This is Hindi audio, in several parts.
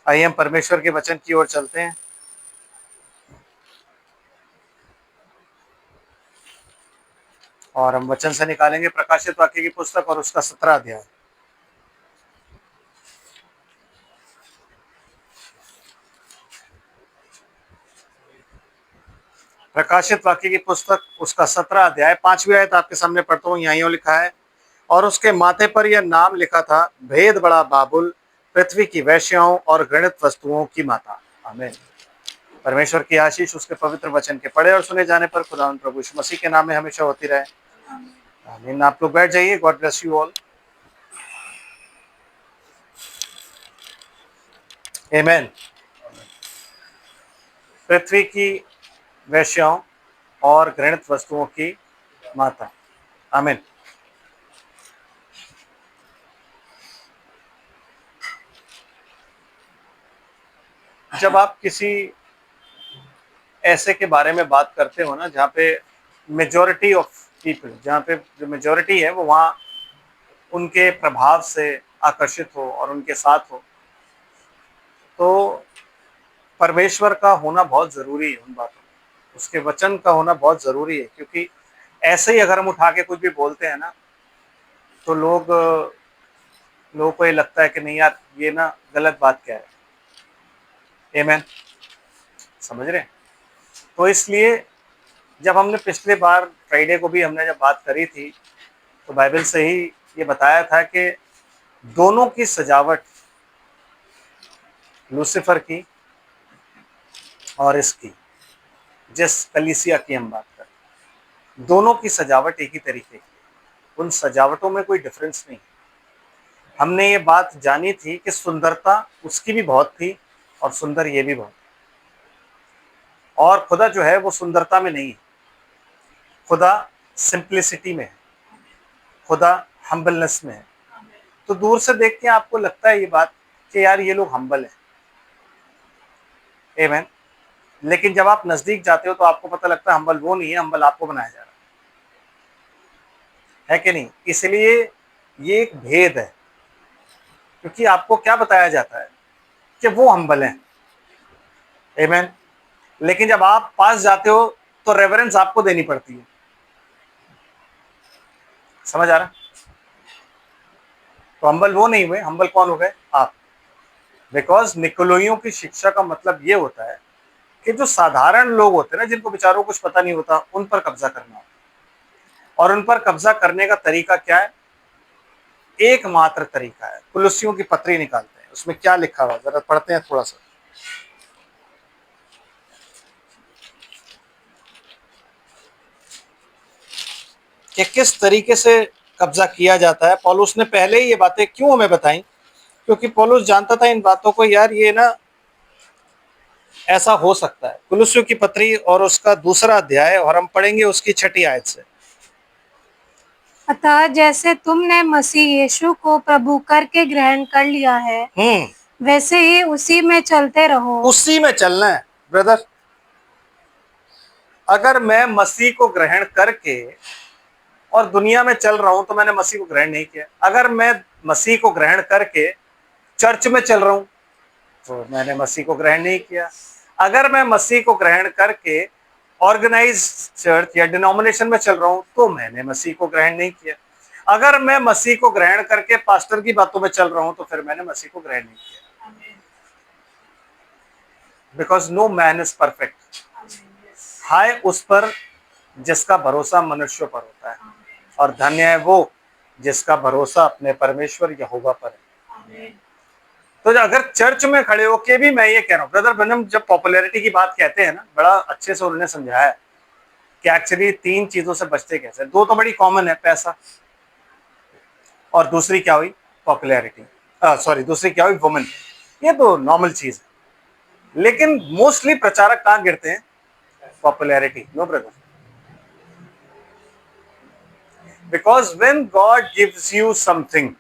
आइए हम परमेश्वर के वचन की ओर चलते हैं। और हम वचन से निकालेंगे प्रकाशित वाक्य की पुस्तक और उसका 17 अध्याय। प्रकाशित वाक्य की पुस्तक उसका 17 अध्याय 5वीं आयत आपके सामने पढ़ता हूँ। यहाँ लिखा है, और उसके माथे पर यह नाम लिखा था, भेद बड़ा बाबुल, पृथ्वी की वैश्याओं और घृणित वस्तुओं की माता। आमीन। परमेश्वर की आशीष उसके पवित्र वचन के पढ़े और सुने जाने पर खुदावंद प्रभु यीशु मसीह के नाम में हमेशा होती रहे। आमीन। आप लोग बैठ जाइए। God bless you all. आमीन। पृथ्वी की वैश्याओं और घृणित वस्तुओं की माता। आमीन। जब आप किसी ऐसे के बारे में बात करते हो ना, जहाँ पे मेजॉरिटी ऑफ पीपल, जहाँ पे जो मेजॉरिटी है वो वहाँ उनके प्रभाव से आकर्षित हो और उनके साथ हो, तो परमेश्वर का होना बहुत ज़रूरी है उन बातों में, उसके वचन का होना बहुत ज़रूरी है। क्योंकि ऐसे ही अगर हम उठा के कुछ भी बोलते हैं ना, तो लोगों को ये लगता है कि नहीं यार, ये ना गलत बात क्या है। आमीन। समझ रहे हैं? तो इसलिए जब हमने पिछले बार फ्राइडे को भी हमने जब बात करी थी, तो बाइबल से ही ये बताया था कि दोनों की सजावट, लूसीफर की और इसकी, जिस कलीसिया की हम बात करें, दोनों की सजावट एक ही तरीके की, उन सजावटों में कोई डिफरेंस नहीं। हमने ये बात जानी थी कि सुंदरता उसकी भी बहुत थी और सुंदर ये भी बहुत, और खुदा जो है वो सुंदरता में नहीं है, खुदा सिंप्लिसिटी में है, खुदा हम्बलनेस में है। तो दूर से देख के आपको लगता है ये बात कि यार ये लोग हम्बल हैं। आमीन। लेकिन जब आप नजदीक जाते हो तो आपको पता लगता है हम्बल वो नहीं है, हम्बल आपको बनाया जा रहा है कि नहीं? इसलिए ये एक भेद है, क्योंकि आपको क्या बताया जाता है कि वो हम्बल हैं। आमीन। लेकिन जब आप पास जाते हो तो रेवरेंस आपको देनी पड़ती है। समझ आ रहा? तो हम्बल वो नहीं हुए, हम्बल कौन हो गए? आप। बिकॉज निकोलोइयों की शिक्षा का मतलब ये होता है कि जो साधारण लोग होते हैं ना, जिनको बेचारों को कुछ पता नहीं होता, उन पर कब्जा करना होता है। और उन पर कब्जा करने का तरीका क्या है? एकमात्र तरीका है, कुलुस्सियों की पत्री निकालते हैं। उसमें क्या लिखा हुआ जरा पढ़ते हैं थोड़ा सा, कि किस तरीके से कब्जा किया जाता है। पौलुस ने पहले ही ये बातें क्यों हमें बताई? क्योंकि पौलुस जानता था इन बातों को, यार ये ना ऐसा हो सकता है। कुलुस्सियों की पत्री और उसका 2 अध्याय, और हम पढ़ेंगे उसकी 6 आयत से। अतः जैसे तुमने मसीह यीशु को प्रभु करके ग्रहण कर लिया है, वैसे ही उसी में चलते रहो। उसी में चलना है ब्रदर। अगर मैं मसीह को ग्रहण करके और दुनिया में चल रहा हूं तो मैंने मसीह को ग्रहण नहीं किया। अगर मैं मसीह को ग्रहण करके चर्च में चल रहा हूं तो मैंने मसीह को ग्रहण नहीं किया। अगर मैं मसीह को ग्रहण करके ऑर्गेनाइज चर्च या डिनोमिनेशन में चल रहा हूं तो मैंने मसीह को ग्रहण नहीं किया। अगर मैं मसीह को ग्रहण करके पास्टर की बातों में चल रहा हूं तो फिर मैंने मसीह को ग्रहण नहीं किया। Because no man is perfect. हाय उस पर जिसका भरोसा मनुष्य पर होता है, और धन्य है वो जिसका भरोसा अपने परमेश्वर यहोवा पर है। तो अगर चर्च में खड़े होके भी मैं ये कह रहा हूँ, ब्रदर ब्रनम जब पॉपुलैरिटी की बात कहते हैं ना, बड़ा अच्छे से उन्होंने समझाया है कि एक्चुअली 3 चीजों से बचते कैसे। 2 तो बड़ी कॉमन है, पैसा, और दूसरी क्या हुई? पॉपुलैरिटी। सॉरी, दूसरी क्या हुई? वुमेन। ये तो नॉर्मल चीज है। लेकिन मोस्टली प्रचारक कहाँ गिरते हैं? Popularity. No brother, because when God gives you something,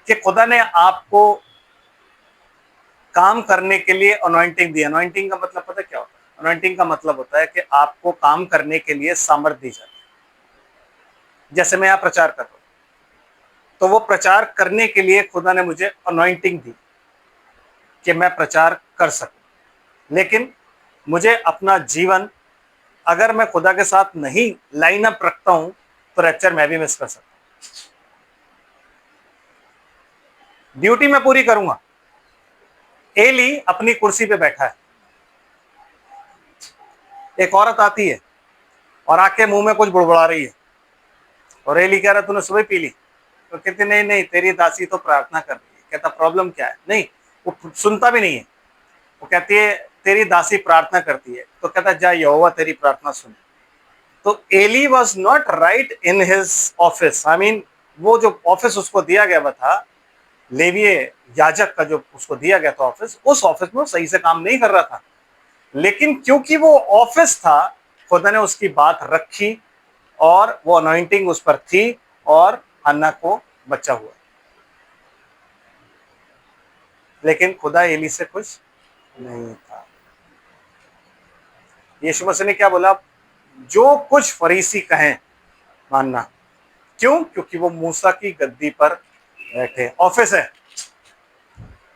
कि खुदा ने आपको काम करने के लिए अनॉइंटिंग दी। अनॉइंटिंग का मतलब पता क्या होता है? अनॉइंटिंग का मतलब होता है कि आपको काम करने के लिए सामर्थ्य दी जाती है। जैसे मैं यहाँ प्रचार कर रहा हूँ, तो वो प्रचार करने के लिए खुदा ने मुझे अनॉइंटिंग दी कि मैं प्रचार कर सकूं, लेकिन मुझे अपना जीवन अगर मैं खुदा के साथ नहीं लाइन अप रखता हूं तो रैप्चर मैं भी मिस कर सकता हूं। ड्यूटी मैं पूरी करूंगा। एली अपनी कुर्सी पे बैठा है, एक औरत आती है और आके मुंह में कुछ बुड़बुड़ा रही है, और एली कह रहा तूने सुबह पी ली? तो कहते नहीं नहीं, तेरी दासी तो प्रार्थना कर रही है। कहता प्रॉब्लम क्या है? नहीं, वो सुनता भी नहीं है। वो कहती है तेरी दासी प्रार्थना करती है। तो कहता जा यहोवा तेरी प्रार्थना सुने। तो Eli was not right in his office. I mean, वो जो ऑफिस उसको दिया गया हुआ था, लेवीय याजक का जो उसको दिया गया था ऑफिस, उस ऑफिस में वो सही से काम नहीं कर रहा था। लेकिन क्योंकि वो ऑफिस था, खुदा ने उसकी बात रखी और वो अनॉइंटिंग उस पर थी और हन्ना को बच्चा हुआ। लेकिन खुदा एली से खुश नहीं था। यीशु मसीह ने क्या बोला? जो कुछ फरीसी कहें मानना। क्यों? क्योंकि वो मूसा की गद्दी पर बैठे, ऑफिस है,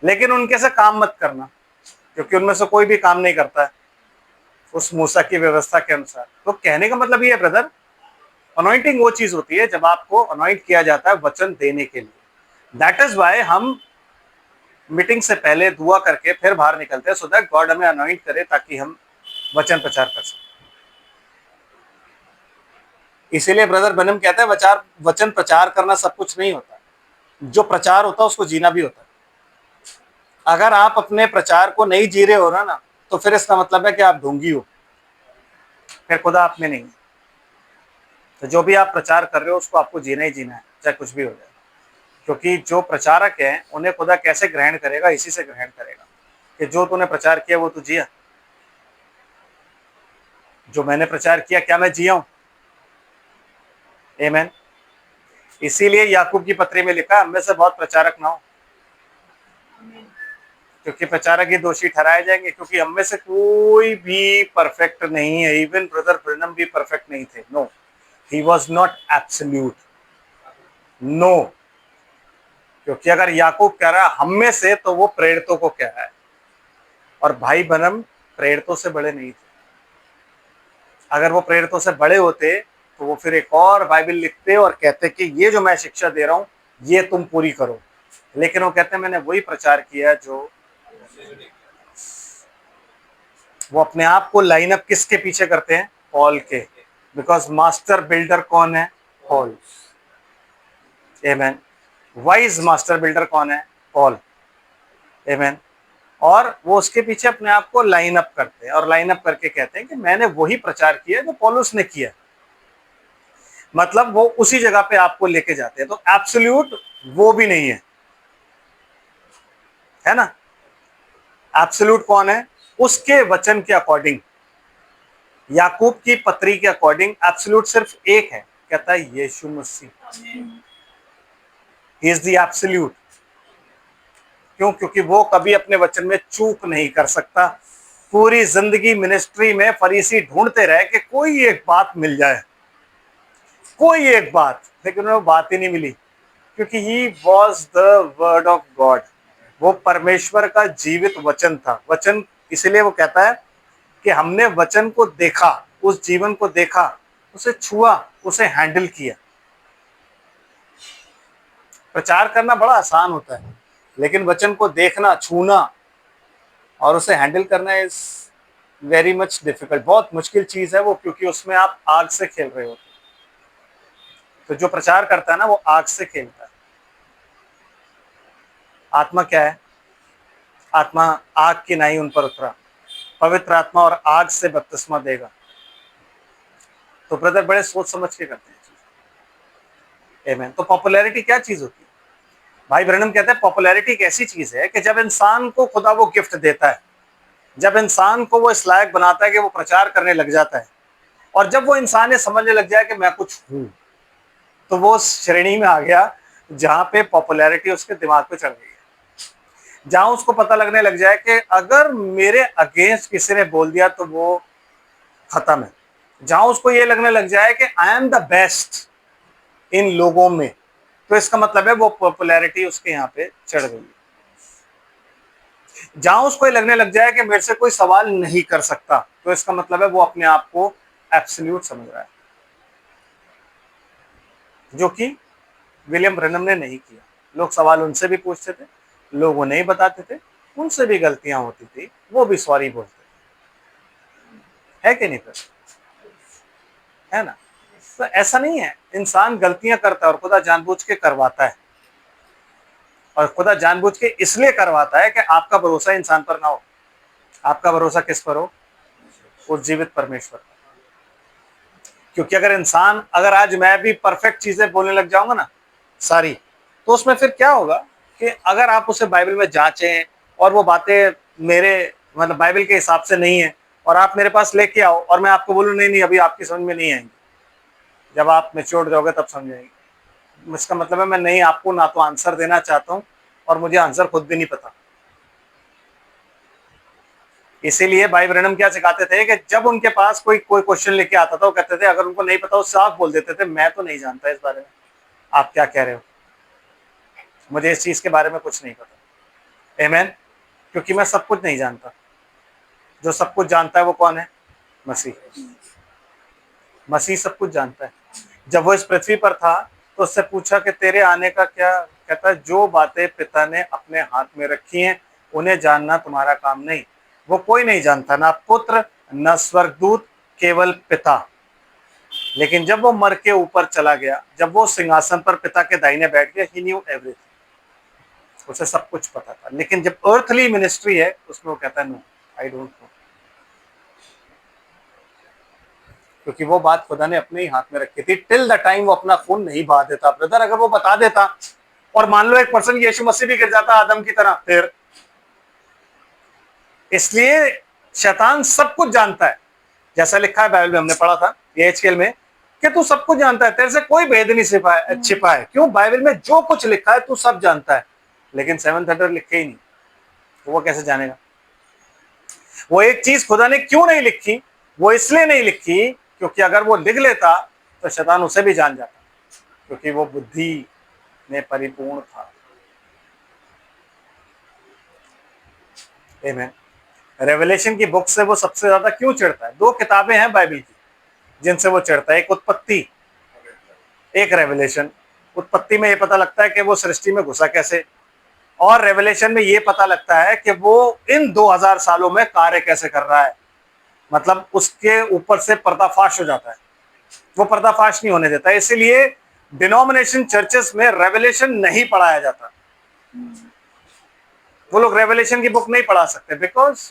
लेकिन उनके से काम मत करना, क्योंकि उनमें से कोई भी काम नहीं करता है उस मूसा की व्यवस्था के अनुसार। तो कहने का मतलब ये है ब्रदर, अनॉइंटिंग वो चीज होती है जब आपको अनॉइंट किया जाता है वचन देने के लिए। दैट इज वाई हम मीटिंग से पहले दुआ करके फिर बाहर निकलते हैं, सो दैट गॉड हमें अनॉइंट करे ताकि हम वचन प्रचार कर सकें। इसीलिए ब्रदर बनम कहता है वचन प्रचार करना सब कुछ नहीं होता, जो प्रचार होता है उसको जीना भी होता है। अगर आप अपने प्रचार को नहीं जी रहे हो ना, तो फिर इसका मतलब है कि आप ढोंगी हो, फिर खुदा आप में नहीं है। तो जो भी आप प्रचार कर रहे हो उसको आपको जीना ही जीना है, चाहे कुछ भी हो जाए। क्योंकि जो प्रचारक है उन्हें खुदा कैसे ग्रहण करेगा? इसी से ग्रहण करेगा कि जो तूने प्रचार किया वो तू जिया। जो मैंने प्रचार किया क्या मैं जिया हूं? आमीन। इसीलिए याकूब की पत्री में लिखा, हम में से बहुत प्रचारक ना हो, क्योंकि प्रचारक ही दोषी ठहराए जाएंगे। क्योंकि हम में से कोई भी परफेक्ट नहीं है। इवन ब्रदर ब्रनम भी परफेक्ट नहीं थे। No, he was not absolute. No, क्योंकि अगर याकूब कह रहा है हम में से, तो वो प्रेरितों को कह रहा है, और भाई बनम प्रेरितों से बड़े नहीं थे। अगर वो प्रेरितों से बड़े होते तो वो फिर एक और बाइबल लिखते और कहते कि ये जो मैं शिक्षा दे रहा हूं ये तुम पूरी करो। लेकिन वो कहते हैं मैंने वही प्रचार किया जो, वो अपने आप को लाइन अप किसके पीछे करते हैं? पॉल के। बिकॉज मास्टर बिल्डर कौन है? पॉल। आमीन। वाइज मास्टर बिल्डर कौन है? पॉल। आमीन। और वो उसके पीछे अपने आप को लाइन अप करते हैं और लाइन अप करके कहते हैं कि मैंने वही प्रचार किया जो पौलुस ने किया। मतलब वो उसी जगह पे आपको लेके जाते हैं। तो एब्सोल्यूट वो भी नहीं है ना। एब्सोल्यूट कौन है? उसके वचन के अकॉर्डिंग, याकूब की पत्री के अकॉर्डिंग एब्सोल्यूट सिर्फ एक है, कहता है Yeshu Masih. He is the absolute. क्यों? क्योंकि वो कभी अपने वचन में चूक नहीं कर सकता। पूरी जिंदगी मिनिस्ट्री में फरीसी ढूंढते रहे कि कोई एक बात मिल जाए, कोई एक बात, लेकिन वो बात ही नहीं मिली। क्योंकि he was the word of God. वो परमेश्वर का जीवित वचन था। वचन, इसलिए वो कहता है कि हमने वचन को देखा, उस जीवन को देखा, उसे छुआ, उसे हैंडल किया। प्रचार करना बड़ा आसान होता है, लेकिन वचन को देखना, छूना और उसे हैंडल करना इज वेरी मच डिफिकल्ट। बहुत मुश्किल चीज है वो, क्योंकि उसमें आप आग से खेल रहे हो। तो जो प्रचार करता है ना, वो आग से खेलता है। आत्मा क्या है? आत्मा आग की नाई उन पर उतरा, पवित्र आत्मा और आग से बपतिस्मा देगा। तो ब्रदर बड़े सोच समझ के करते हैं चीज। आमीन। तो पॉपुलैरिटी क्या चीज होती है? भाई ब्रनम कहते हैं पॉपुलैरिटी एक ऐसी चीज है कि जब इंसान को खुदा वो गिफ्ट देता है, जब इंसान को वो इस लायक बनाता है कि वो प्रचार करने लग जाता है, और जब वो इंसान ये समझने लग जाए कि मैं कुछ हूं, तो वो उस श्रेणी में आ गया जहां पे पॉपुलैरिटी उसके दिमाग पे चढ़ गई है। जहां उसको पता लगने लग जाए कि अगर मेरे अगेंस्ट किसी ने बोल दिया तो वो खत्म है। जहां उसको ये लगने लग जाए कि I am the best in लोगों में, तो इसका मतलब है वो पॉपुलैरिटी उसके यहाँ पे चढ़ गई। जहां उसको ये लगने लग जाए कि मेरे से कोई सवाल नहीं कर सकता, तो इसका मतलब है वो अपने आप को एब्सोल्यूट समझ रहा है, जो कि विलियम ब्रैनम ने नहीं किया। लोग सवाल उनसे भी पूछते थे, लोग वो नहीं बताते थे, उनसे भी गलतियां होती थी, वो भी सॉरी बोलते थे, है कि नहीं फिर, है ना। तो ऐसा नहीं है, इंसान गलतियां करता है और खुदा जानबूझ के करवाता है, और खुदा जानबूझ के इसलिए करवाता है कि आपका भरोसा इंसान पर ना हो, आपका भरोसा किस पर हो, उस जीवित परमेश्वर पर। क्योंकि अगर आज मैं भी परफेक्ट चीजें बोलने लग जाऊंगा ना सारी, तो उसमें फिर क्या होगा कि अगर आप उसे बाइबल में जांचें और वो बातें मेरे मतलब बाइबल के हिसाब से नहीं है, और आप मेरे पास लेके आओ और मैं आपको बोलूं नहीं नहीं अभी आपकी समझ में नहीं आएंगी, जब आप मेच्योर जाओगे तब समझेंगे। इसका मतलब है मैं नहीं आपको ना तो आंसर देना चाहता हूं, और मुझे आंसर खुद भी नहीं पता। इसीलिए भाई ब्रैनम क्या सिखाते थे कि जब उनके पास कोई कोई क्वेश्चन लेके आता था, वो कहते थे, अगर उनको नहीं पता वो साफ बोल देते थे, मैं तो नहीं जानता इस बारे में, आप क्या कह रहे हो, मुझे इस चीज के बारे में कुछ नहीं पता। आमीन। क्योंकि मैं सब कुछ नहीं जानता, जो सब कुछ जानता है वो कौन है, मसीह। मसीह सब कुछ जानता है। जब वो इस पृथ्वी पर था तो उससे पूछा कि तेरे आने का क्या, कहता है जो बातें पिता ने अपने हाथ में रखी हैं उन्हें जानना तुम्हारा काम नहीं। वो कोई नहीं जानता, ना पुत्र न स्वर्गदूत, केवल पिता। लेकिन जब वो मर के ऊपर चला गया, जब वो सिंहासन पर पिता के दाहिने बैठ गया, ही न्यू एवरीथिंग, उसे सब कुछ पता था। लेकिन जब अर्थली मिनिस्ट्री है उसमें वो कहता है नो, आई डोंट नो, क्योंकि वो बात खुदा ने अपने ही हाथ में रखी थी। टिल द टाइम वो अपना खून नहीं बहा देता ब्रदर, अगर वो बता देता और मान लो एक पर्सन यीशु मसीह भी गिर जाता आदम की तरह, फिर इसलिए शैतान सब कुछ जानता है, जैसा लिखा है बाइबल में, हमने पढ़ा था एचकेएल में कि तू सब कुछ जानता है, तेरे से कोई भेद नहीं छिपा है। क्यों, बाइबल में जो कुछ लिखा है तू सब जानता है, लेकिन 7 लिखे ही नहीं, तो वो कैसे जानेगा। वो एक चीज खुदा ने क्यों नहीं लिखी, वो इसलिए नहीं लिखी क्योंकि अगर वो लिख लेता तो शैतान उसे भी जान जाता, क्योंकि वो बुद्धि में परिपूर्ण था। आमीन। रेवलेशन की बुक से वो सबसे ज्यादा क्यों चिढ़ता है, 2 किताबें हैं बाइबल की जिनसे वो चिढ़ता है, एक उत्पत्ति, एक रेवलेशन। उत्पत्ति में ये पता लगता है कि वो सृष्टि में घुसा कैसे, और रेवलेशन में ये पता लगता है कि वो इन 2000 सालों में कार्य कैसे कर रहा है। मतलब उसके ऊपर से पर्दाफाश हो जाता है, वो पर्दाफाश नहीं होने देता। इसीलिए डिनोमिनेशन चर्चेस में रेवलेशन नहीं पढ़ाया जाता, वो लोग रेवलेशन की बुक नहीं पढ़ा सकते, बिकॉज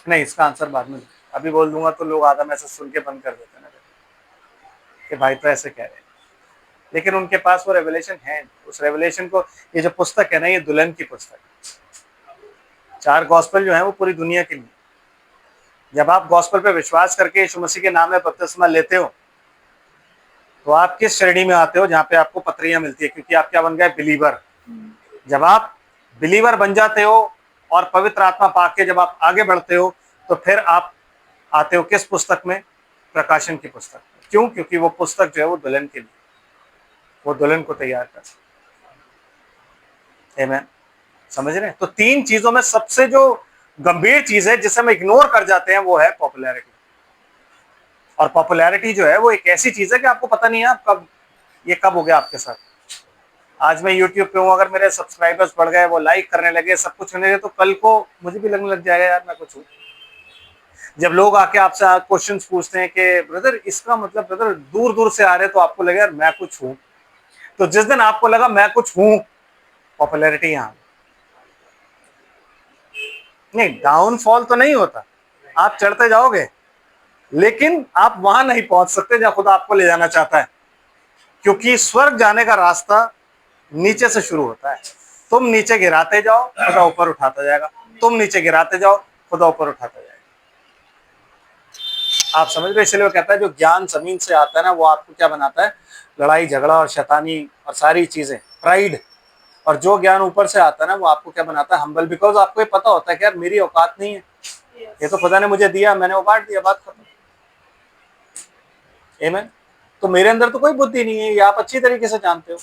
नहीं, इसका आंसर बाद में अभी बोल दूंगा तो लोग आधा मैसेज सुन के बंद कर देते हैं ना कि भाई तो ऐसे कह रहे हैं। लेकिन उनके पास वो रेवलेशन है, उस रेवलेशन को, ये जो पुस्तक है ना, ये दुल्हन की पुस्तक है। 4 गॉस्पेल जो है वो पूरी दुनिया के लिए। जब आप गॉस्पेल पे विश्वास करके यीशु मसीह के नाम में बपतिस्मा लेते हो तो आप किस श्रेणी में आते हो, जहाँ पे आपको पत्रियां मिलती है, क्योंकि आप क्या बन गए, बिलीवर। जब आप बिलीवर बन जाते हो और पवित्र आत्मा पाके जब आप आगे बढ़ते हो तो फिर आप आते हो किस पुस्तक में, प्रकाशन की पुस्तक। क्यों, क्योंकि वो पुस्तक जो है वो दुल्हन के लिए, वो दुल्हन को तैयार कर। आमीन। समझ रहे हैं। तो 3 चीजों में सबसे जो गंभीर चीज है जिसे हम इग्नोर कर जाते हैं वो है पॉपुलैरिटी। और पॉपुलैरिटी जो है वो एक ऐसी चीज है कि आपको पता नहीं है आप कब, ये कब हो गया आपके साथ। आज मैं यूट्यूब पे हूँ, अगर मेरे सब्सक्राइबर्स बढ़ गए, वो लाइक करने लगे, सब कुछ करने लगे, तो कल को मुझे भी लगने लग जाएगा यार मैं कुछ हूँ। जब लोग आके आपसे क्वेश्चंस पूछते हैं कि ब्रदर इसका मतलब, ब्रदर दूर दूर से आ रहे, तो आपको लगे यार मैं कुछ हूँ। तो जिस दिन आपको लगा मैं कुछ हूँ, पॉपुलैरिटी यहाँ नहीं, डाउनफॉल तो नहीं होता, आप चढ़ते जाओगे, लेकिन आप वहां नहीं पहुंच सकते जहां खुदा आपको ले जाना चाहता है, क्योंकि स्वर्ग जाने का रास्ता नीचे से शुरू होता है। तुम नीचे गिराते जाओ, खुदा ऊपर उठाता जाएगा, तुम नीचे गिराते जाओ, खुदा ऊपर उठाता जाएगा। आप समझ रहे। इसलिए वो कहता है जो ज्ञान जमीन से आता है ना, वो आपको क्या बनाता है, लड़ाई झगड़ा और शैतानी और सारी चीजें, प्राइड। और जो ज्ञान ऊपर से आता है ना, वो आपको क्या बनाता है, हम्बल। बिकॉज आपको ये पता होता है कि यार मेरी औकात नहीं है, ये तो खुदा ने मुझे दिया, मैंने वो बांट दिया, बात खत्म। आमीन। तो मेरे अंदर तो कोई बुद्धि नहीं है, ये आप अच्छी तरीके से जानते हो।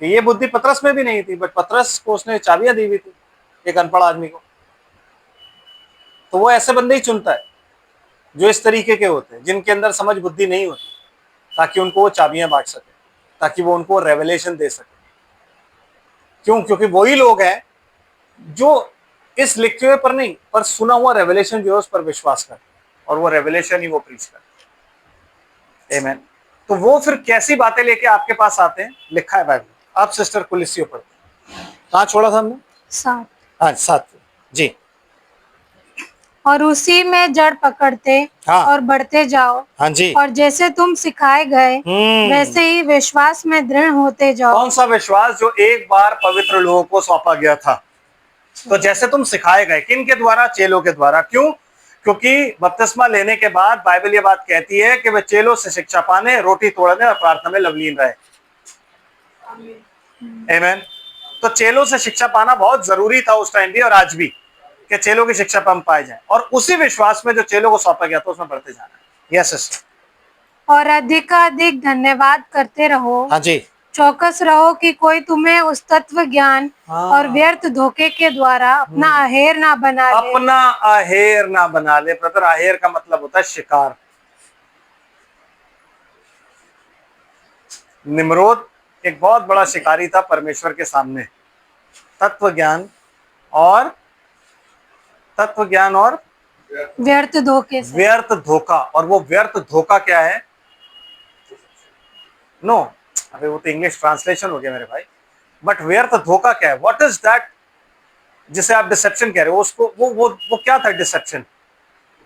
कि ये बुद्धि पतरस में भी नहीं थी, बट पतरस को उसने चाबियां दी हुई थी एक अनपढ़ आदमी को। तो वो ऐसे बंदे ही चुनता है जो इस तरीके के होते हैं, जिनके अंदर समझ बुद्धि नहीं होती, ताकि उनको वो चाबियां बांट सके, ताकि वो उनको रेवलेशन दे सके। क्यों? क्योंकि वही लोग हैं जो इस लिखे हुए पर नहीं, पर सुना हुआ रेवलेशन जो है उस पर विश्वास करते, और वो रेवलेशन ही वो प्रीच करते। आमीन। तो वो फिर कैसी बातें लेके आपके पास आते हैं, लिखा है बाइबल। आप सिस्टर कुलिसियो पढ़ते, कहाँ छोड़ा था हमने? 7। हाँ 7 जी। और उसी में जड़ पकड़ते हाँ। और बढ़ते जाओ। हाँ जी। और जैसे तुम सिखाए गए वैसे ही विश्वास में दृढ़ होते जाओ। कौन सा विश्वास? जो एक बार पवित्र लोगों को सौंपा गया था। तो जैसे तुम सिखाए गए, किन के द्वारा? चेलों के द्वारा। क्यों? क्योंकि बपतिस्मा लेने के बाद बाइबल ये बात कहती है कि वे चेलों से शिक्षा पाने, रोटी तोड़ने और प्रार्थना में लवलीन रहे। आमीन। तो चेलों से शिक्षा पाना बहुत जरूरी था उस टाइम भी और आज भी, कि चेलों की शिक्षा हम पाए जाए, और उसी विश्वास में जो चेलों को सौंपा गया था उसमें बढ़ते जाना है। Yes sister. और अधिकाधिक धन्यवाद करते रहो। हाँ जी। चौकस रहो कि कोई तुम्हें उस तत्व ज्ञान और व्यर्थ धोखे के द्वारा अपना अहेर ना बना ले। अपना अहेर ना बना ले। ब्रदर, अहेर का मतलब होता है शिकार। निम्रोद एक बहुत बड़ा शिकारी था परमेश्वर के सामने। तत्व ज्ञान और व्यर्थ धोखे से। व्यर्थ धोखा। और वो व्यर्थ धोखा क्या है? नो, अबे वो तो इंग्लिश ट्रांसलेशन हो गया मेरे भाई। बट व्यर्थ धोखा क्या है? व्हाट इज दैट जिसे आप डिसेप्शन कह रहे हो? उसको वो क्या था डिसेप्शन?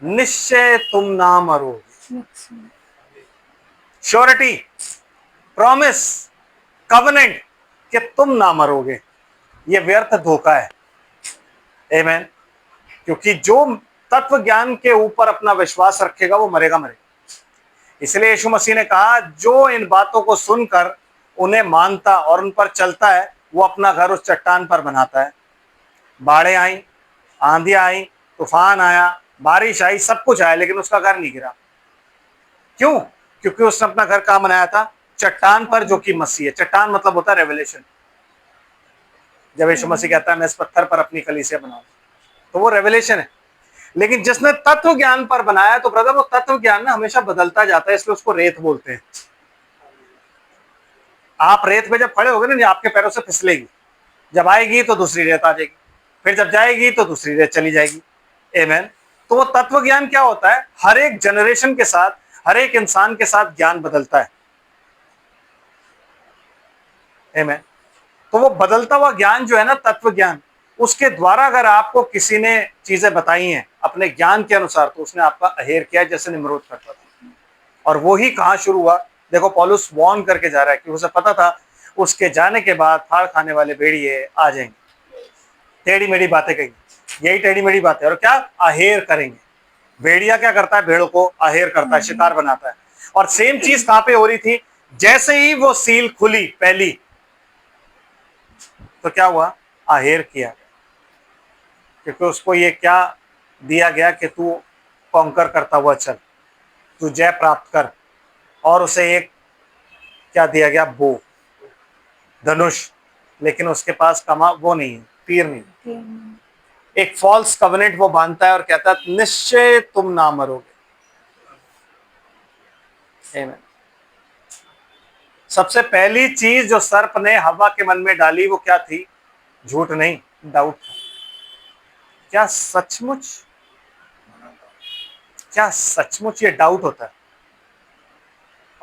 निश्चय तुम ना मरोगे। श्योरिटी, प्रॉमिस, कवेनेंट कि तुम ना मरोगे। ये व्यर्थ धोखा है। आमीन। क्योंकि जो तत्व ज्ञान के ऊपर अपना विश्वास रखेगा वो मरेगा। इसलिए यीशु मसीह ने कहा, जो इन बातों को सुनकर उन्हें मानता और उन पर चलता है, वो अपना घर उस चट्टान पर बनाता है। बाढ़ें आई, आंधियां आई, तूफान आया, बारिश आई, सब कुछ आया, लेकिन उसका घर नहीं गिरा। क्यों? क्योंकि उसने अपना घर कहाँ बनाया था? चट्टान पर, जो कि मसीह है। चट्टान मतलब होता है रेवलेशन। जब यीशु मसीह कहता है मैं इस पत्थर पर अपनी कलीसिया बनाऊं, तो वो रेवलेशन है। लेकिन जिसने तत्व ज्ञान पर बनाया, तो ब्रदर वो तत्व ज्ञान ना हमेशा बदलता जाता है, इसलिए उसको रेत बोलते हैं। आप रेत पे जब खड़े होगे ना, आपके पैरों से फिसलेगी। जब आएगी तो दूसरी रेत आ जाएगी, फिर जब जाएगी तो दूसरी रेत चली जाएगी। आमीन। तो वो तत्व ज्ञान क्या होता है? हर एक जनरेशन के साथ, हर एक इंसान के साथ ज्ञान बदलता है। आमीन। तो वो बदलता हुआ ज्ञान जो है ना, तत्व ज्ञान, उसके द्वारा अगर आपको किसी ने चीजें बताई हैं अपने ज्ञान के अनुसार, तो उसने आपका अहेर किया, जैसे निम्रोद करता था। और वो ही कहां शुरू हुआ? देखो, पौलुस वॉर्न करके जा रहा है कि उसे पता था उसके जाने के बाद फाड़ खाने वाले भेड़िए आ जाएंगे, टेढ़ी मेढ़ी बातें कहेंगे। यही टेढ़ी मेढ़ी बातें, और क्या? अहेर करेंगे। भेड़िया क्या करता है? भेड़ों को अहेर करता है, शिकार बनाता है। और सेम चीज कहां पे हो रही थी? जैसे ही वो सील खुली पहली, तो क्या हुआ? अहेर किया, क्योंकि उसको ये क्या दिया गया कि तू कॉन्कर करता हुआ चल, तू जय प्राप्त कर। और उसे एक क्या दिया गया? बो, धनुष। लेकिन उसके पास कमा वो नहीं है, तीर नहीं। एक फॉल्स कवेनेंट वो बांधता है और कहता है निश्चय तुम ना मरोगे। आमीन। सबसे पहली चीज जो सर्प ने हवा के मन में डाली, वो क्या थी? झूठ नहीं, डाउट था। क्या सचमुच ये डाउट होता है?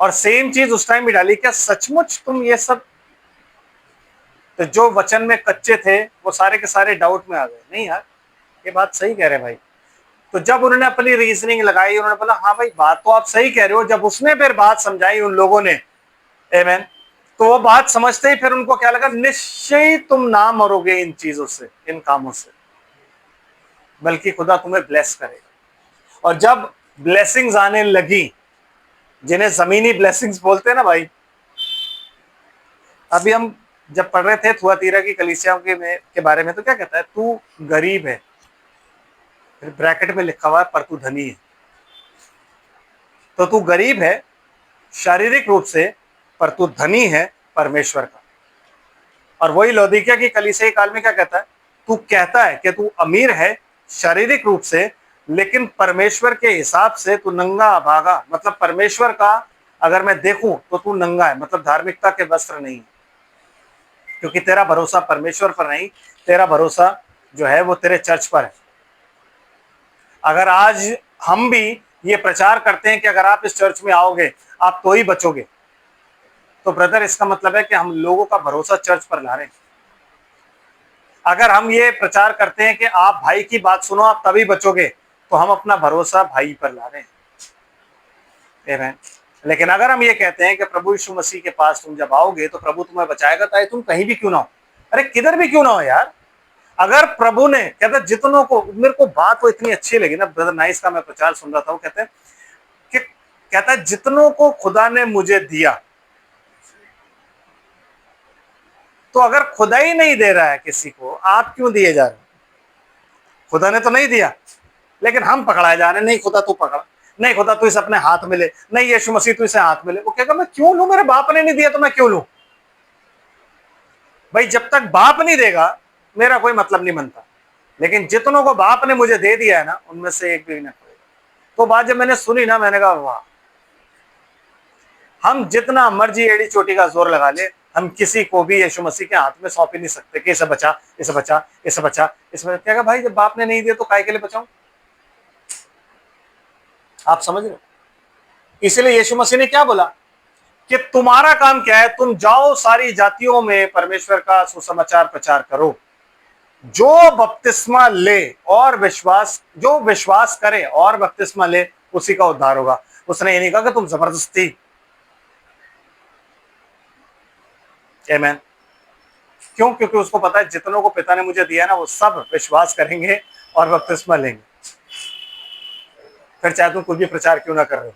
और सेम चीज उस टाइम भी डाली, क्या सचमुच तुम ये सब? तो जो वचन में कच्चे थे वो सारे के सारे डाउट में आ गए। नहीं यार, ये बात सही कह रहे भाई। तो जब उन्होंने अपनी रीजनिंग लगाई, उन्होंने बोला हाँ भाई बात तो आप सही कह रहे हो। जब उसने फिर बात समझाई उन लोगों ने, आमीन, तो वो बात समझते ही फिर उनको क्या लगा? निश्चय तुम ना मरोगे इन चीजों से, इन कामों से, बल्कि खुदा तुम्हें ब्लेस करेगा। और जब ब्लेसिंग्स आने लगी, जिन्हें जमीनी ब्लेसिंग्स बोलते हैं ना भाई, अभी हम जब पढ़ रहे थे थुआतीरा की कलीसिया के बारे में, तो क्या कहता है? तू गरीब है, फिर ब्रैकेट में लिखा हुआ है पर तू धनी है। तो तू गरीब है शारीरिक रूप से, पर तू धनी है परमेश्वर का। और वही लौदीकिया की कलीसिया काल में क्या कहता है, तू कहता है कि तू अमीर है शारीरिक रूप से, लेकिन परमेश्वर के हिसाब से तू नंगा भागा, मतलब परमेश्वर का अगर मैं देखूं तो तू नंगा है, मतलब धार्मिकता के वस्त्र नहीं, क्योंकि तेरा भरोसा परमेश्वर पर नहीं, तेरा भरोसा जो है वो तेरे चर्च पर है। अगर आज हम भी ये प्रचार करते हैं कि अगर आप इस चर्च में आओगे आप तो ही बचोगे, तो ब्रदर इसका मतलब है कि हम लोगों का भरोसा चर्च पर ला रहे हैं। अगर हम ये प्रचार करते हैं कि आप भाई की बात सुनो आप तभी बचोगे, तो हम अपना भरोसा भाई पर ला रहे हैं। आमीन। लेकिन अगर हम ये कहते हैं कि प्रभु यीशु मसीह के पास तुम जब आओगे तो प्रभु तुम्हें बचाएगा, चाहे तुम कहीं भी क्यों ना हो, अरे किधर भी क्यों ना हो यार। अगर प्रभु ने कहता जितनों को, मेरे को बात वो इतनी अच्छी लगी ना, ब्रदर नाइस का मैं प्रचार सुन रहा था, वो कहते हैं कि कहता है जितनों को खुदा ने मुझे दिया, तो अगर खुदा ही नहीं दे रहा है किसी को, आप क्यों दिए जा रहे? खुदा ने तो नहीं दिया, लेकिन हम पकड़ाए जा रहे हैं, नहीं खुदा तू पकड़ा, नहीं खुदा तू इसे अपने हाथ में ले, नहीं यीशु मसीह तू इसे हाथ में ले। वो कहेगा मैं क्यों लूं, मेरे बाप ने नहीं दिया तो मैं क्यों लूं? भाई जब तक बाप नहीं देगा मेरा कोई मतलब नहीं बनता, लेकिन जितनों को बाप ने मुझे दे दिया है ना, उनमें से एक भी ना पड़ेगा। तो बात जब मैंने सुनी ना, मैंने कहा वाह, हम जितना मर्जी एड़ी चोटी का जोर लगा ले, हम किसी को भी यीशु मसीह के हाथ में सौंप ही नहीं सकते कि इसे बचा, इसे बचा, इसे बचा, इसे बचा। क्या भाई जब बाप ने नहीं दिया तो काय के लिए बचाऊं? आप समझ रहे हो? इसलिए यीशु मसीह ने क्या बोला कि तुम्हारा काम क्या है, तुम जाओ सारी जातियों में परमेश्वर का सुसमाचार प्रचार करो, जो बपतिस्मा ले और विश्वास, जो विश्वास करे और बपतिस्मा ले उसी का उद्धार होगा। उसने ये नहीं कहा कि तुम जबरदस्ती। आमीन। क्यों? क्योंकि उसको पता है जितनों को पिता ने मुझे दिया ना, वो सब विश्वास करेंगे और बपतिस्मा लेंगे, फिर चाहे तुम कुछ भी प्रचार क्यों ना कर रहे हो।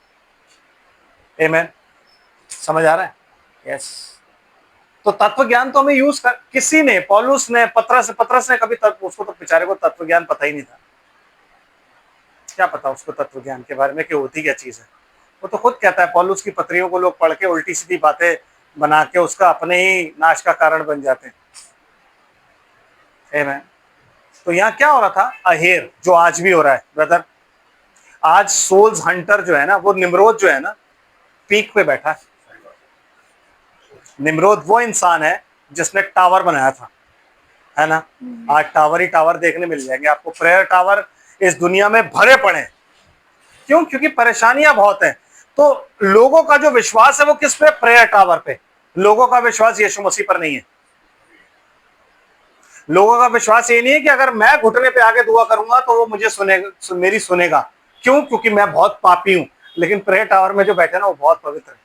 आमीन। समझ आ रहा है? यस। तो तत्व ज्ञान तो हमें यूज कर, किसी ने, पौलुस ने, पतरस ने कभी उसको तो बेचारे को तत्व ज्ञान पता ही नहीं था। क्या पता उसको तत्व ज्ञान के बारे में कि होती क्या चीज है। वो तो खुद कहता है, पौलुस की पत्रियों को लोग पढ़ के उल्टी सीधी बातें बना के उसका अपने ही नाश का कारण बन जाते हैं। आमीन। तो यहाँ क्या हो रहा था? अहेर, जो आज भी हो रहा है ब्रदर। आज सोल्स हंटर जो है ना, वो निम्रोद जो है ना, पीक पे बैठा है। निम्रोद वो इंसान है जिसने टावर बनाया था, है ना। आज टावर ही टावर देखने मिल जाएंगे आपको, प्रेयर टावर इस दुनिया में भरे पड़े। क्यों? क्योंकि परेशानियां बहुत हैं। तो लोगों का जो विश्वास है वो किस पे? प्रेयर टावर पे। लोगों का विश्वास यीशु मसीह पर नहीं है। लोगों का विश्वास ये नहीं है कि अगर मैं घुटने पे आके दुआ करूंगा तो वो मुझे सुनेगा, मेरी सुनेगा। क्यों? क्योंकि मैं बहुत पापी हूं। लेकिन प्रेयर टावर में जो बैठे ना वो बहुत पवित्र है,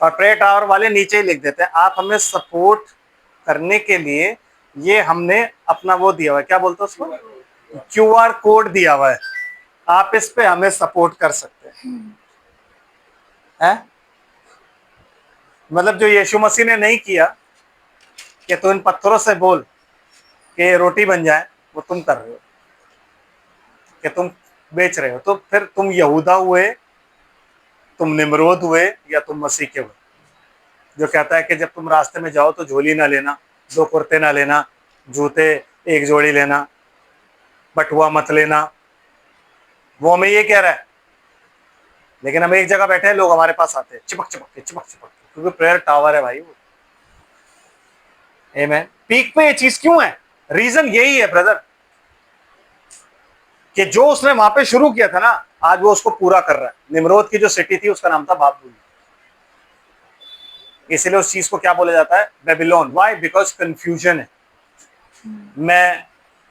और प्रेयर टावर वाले नीचे ही लिख देते हैं, आप हमें सपोर्ट करने के लिए ये हमने अपना वो दिया हुआ है, क्या बोलते हैं उसको, QR कोड दिया हुआ है, आप इस पे हमें सपोर्ट कर सकते हैं। मतलब जो यीशु मसीह ने नहीं किया कि तू इन पत्थरों से बोल कि रोटी बन जाए, वो तुम कर रहे हो, कि तुम बेच रहे हो। तो फिर तुम यहूदा हुए, तुम निम्रोद हुए, या तुम मसीह के हुए, जो कहता है कि जब तुम रास्ते में जाओ तो झोली ना लेना, 2 कुर्ते ना लेना, जूते 1 जोड़ी लेना, बटुआ मत लेना। वो हमें ये कह रहा है, लेकिन हम एक जगह बैठे हैं, लोग हमारे पास आते हैं चिपक चिपक के, क्योंकि प्रेयर टावर है भाई वो। आमीन। पीक पे ये चीज क्यों है? रीजन यही है ब्रदर, कि जो उसने वहां पे शुरू किया था ना, आज वो उसको पूरा कर रहा है। निम्रोद की जो सिटी थी उसका नाम था बाबुल, इसलिए उस चीज को क्या बोला जाता है? बेबीलोन। व्हाई? बिकॉज कंफ्यूजन है। मैं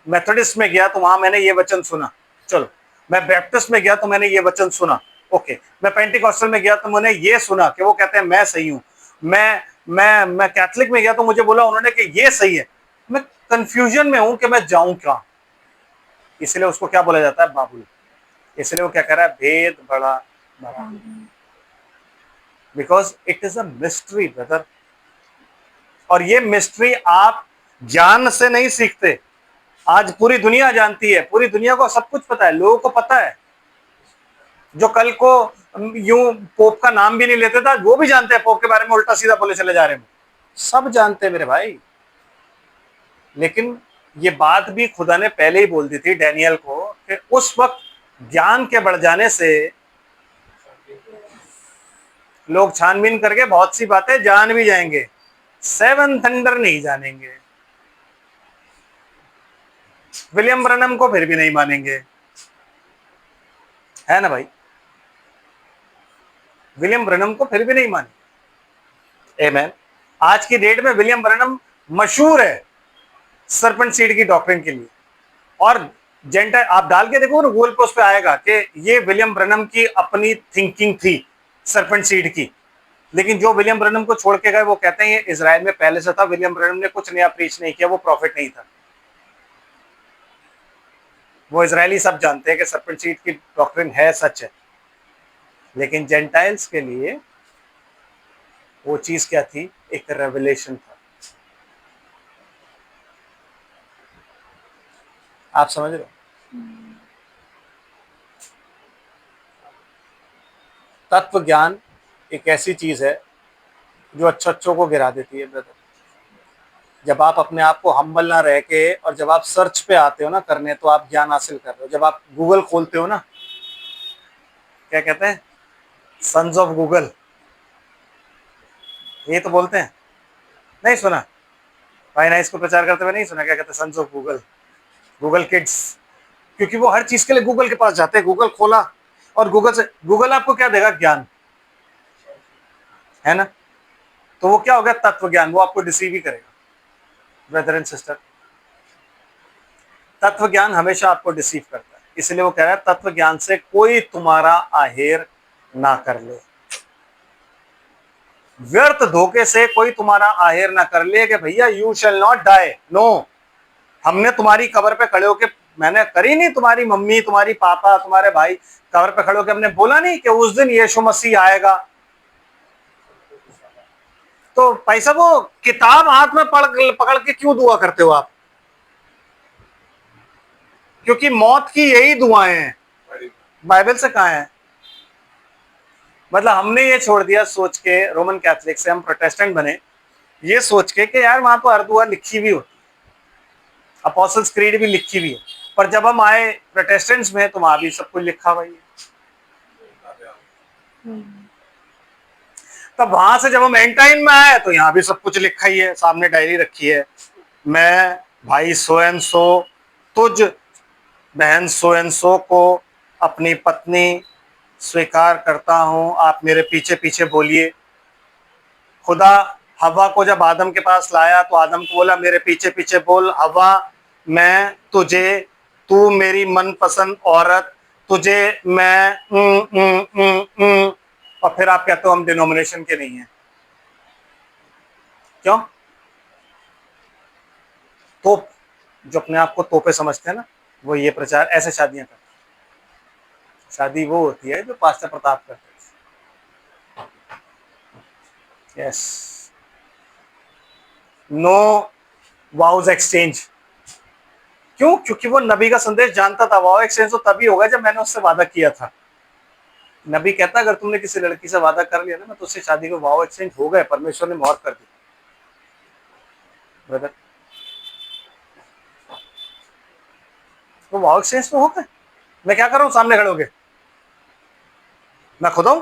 मेथोडिस्ट में गया तो वहां मैंने ये वचन सुना, चलो। मैं बैप्टिस्ट में गया तो मैंने ये वचन सुना, ओके। मैं पेंटिकॉस्टल में गया तो मैंने ये सुना कि वो कहते हैं मैं सही हूं। मैं कैथलिक में गया तो मुझे बोला उन्होंने कि ये सही है। मैं कंफ्यूजन में हूं कि मैं जाऊं क्या। इसलिए उसको क्या बोला जाता है? बाबुल। इसलिए वो क्या कह रहा है? भेद बड़ा बड़ा, because it is a mystery brother. और ये मिस्ट्री आप ज्ञान से नहीं सीखते। आज पूरी दुनिया जानती है, पूरी दुनिया को सब कुछ पता है, लोगों को पता है। जो कल को यूं पोप का नाम भी नहीं लेते था, वो भी जानते हैं पोप के बारे में उल्टा सीधा बोले चले जा रहे हैं। सब जानते हैं मेरे भाई। लेकिन ये बात भी खुदा ने पहले ही बोल दी थी डैनियल को कि उस वक्त ज्ञान के बढ़ जाने से लोग छानबीन करके बहुत सी बातें जान भी जाएंगे, 7 थंडर नहीं जानेंगे, विलियम ब्रनम को फिर भी नहीं मानेंगे, है ना भाई? विलियम ब्रनम को फिर भी नहीं माने। आमेन। आज की डेट में विलियम ब्रनम मशहूर है सरपेंट सीड की डॉक्ट्रिन के लिए। और जेंटाइल आप डाल के देखो ना, गूगल पे उस पे आएगा कि ये विलियम ब्रनम की अपनी थिंकिंग थी सरपेंट सीड की। लेकिन जो विलियम ब्रनम को छोड़ के गए वो कहते हैं ये इजराइल में पहले से था, विलियम ब्रनम ने कुछ नया प्रीच नहीं किया, वो प्रॉफिट नहीं था। वो इजरायली सब जानते हैं कि सरपेंट सीड की डॉक्ट्रिन है, सच है। लेकिन जेंटाइल्स के लिए वो चीज क्या थी? एक रेवलेशन था। आप समझ रहे हो? तत्व ज्ञान एक ऐसी चीज है जो अच्छों को गिरा देती है ब्रदर। जब आप अपने आप को हम्बल ना रह के, और जब आप सर्च पे आते हो ना करने, तो आप ज्ञान हासिल कर रहे हो। जब आप गूगल खोलते हो ना, क्या कहते हैं, सन्स ऑफ गूगल, ये तो बोलते हैं। नहीं सुना? भाई ना इसको प्रचार करते हुए नहीं सुना? क्या कहते हैं, sons of Google, Google kids. क्योंकि वो हर चीज के लिए गूगल के पास जाते हैं। गूगल खोला और गूगल से, गूगल आपको क्या देगा? ज्ञान, है ना? तो वो क्या हो गया? तत्व ज्ञान। वो आपको डिसीव ही करेगा ब्रदर एंड सिस्टर। तत्व ज्ञान हमेशा आपको डिसीव करता है। इसलिए वो कह रहा है तत्व ज्ञान से कोई तुम्हारा आहेर ना कर ले, व्यर्थ धोखे से कोई तुम्हारा आहेर ना कर ले कि भैया you shall not die. No, हमने तुम्हारी कब्र पे खड़े होके, मैंने करी नहीं, तुम्हारी मम्मी, तुम्हारी पापा, तुम्हारे भाई कब्र पे खड़े होके हमने बोला नहीं कि उस दिन यीशु मसीह आएगा। तो पैसा वो किताब हाथ में पकड़ के क्यों दुआ करते हो आप? क्योंकि मौत की यही दुआएं हैं, बाइबल से कहाँ है? मतलब हमने ये छोड़ दिया सोच के, रोमन कैथोलिक से हम प्रोटेस्टेंट बने, ये सोच के कि यार वहां तो हर दुआ लिखी भी होती, अपोस्टल्स क्रीड भी लिखी हुई है। पर जब हम आए प्रोटेस्टेंट्स में तो वहां भी सब कुछ लिखा हुआ है। तब वहां से जब हम एंड टाइम में आए तो यहाँ भी सब कुछ लिखा ही है, सामने डायरी रखी है। मैं भाई सो एंड सो तुझ बहन सो एंड सो को अपनी पत्नी स्वीकार करता हूं, आप मेरे पीछे पीछे बोलिए। खुदा हवा को जब आदम के पास लाया तो आदम को बोला मेरे पीछे पीछे बोल, हवा मैं तुझे, तू मेरी मनपसंद औरत, तुझे मैं और फिर आप कहते हो हम डिनोमिनेशन के नहीं हैं। क्यों? तो जो अपने आप को तोपे समझते हैं ना, वो ये प्रचार ऐसे शादियां करते हैं। शादी वो होती है जो पास्टर प्रताप करते हैं। Yes, no vows exchange. क्यों? क्योंकि वो नबी का संदेश जानता था। वाउ एक्सचेंज तो तभी होगा जब मैंने उससे वादा किया था। नबी कहता अगर तुमने किसी लड़की से वादा कर लिया ना, मैं तो उससे शादी को, वाउ एक्सचेंज हो गए, परमेश्वर ने मोहर कर दी ब्रदर। तो वाउ एक्सचेंज तो हो गए। मैं क्या कर रहा हूं सामने खड़े होके? मैं खुद हूं।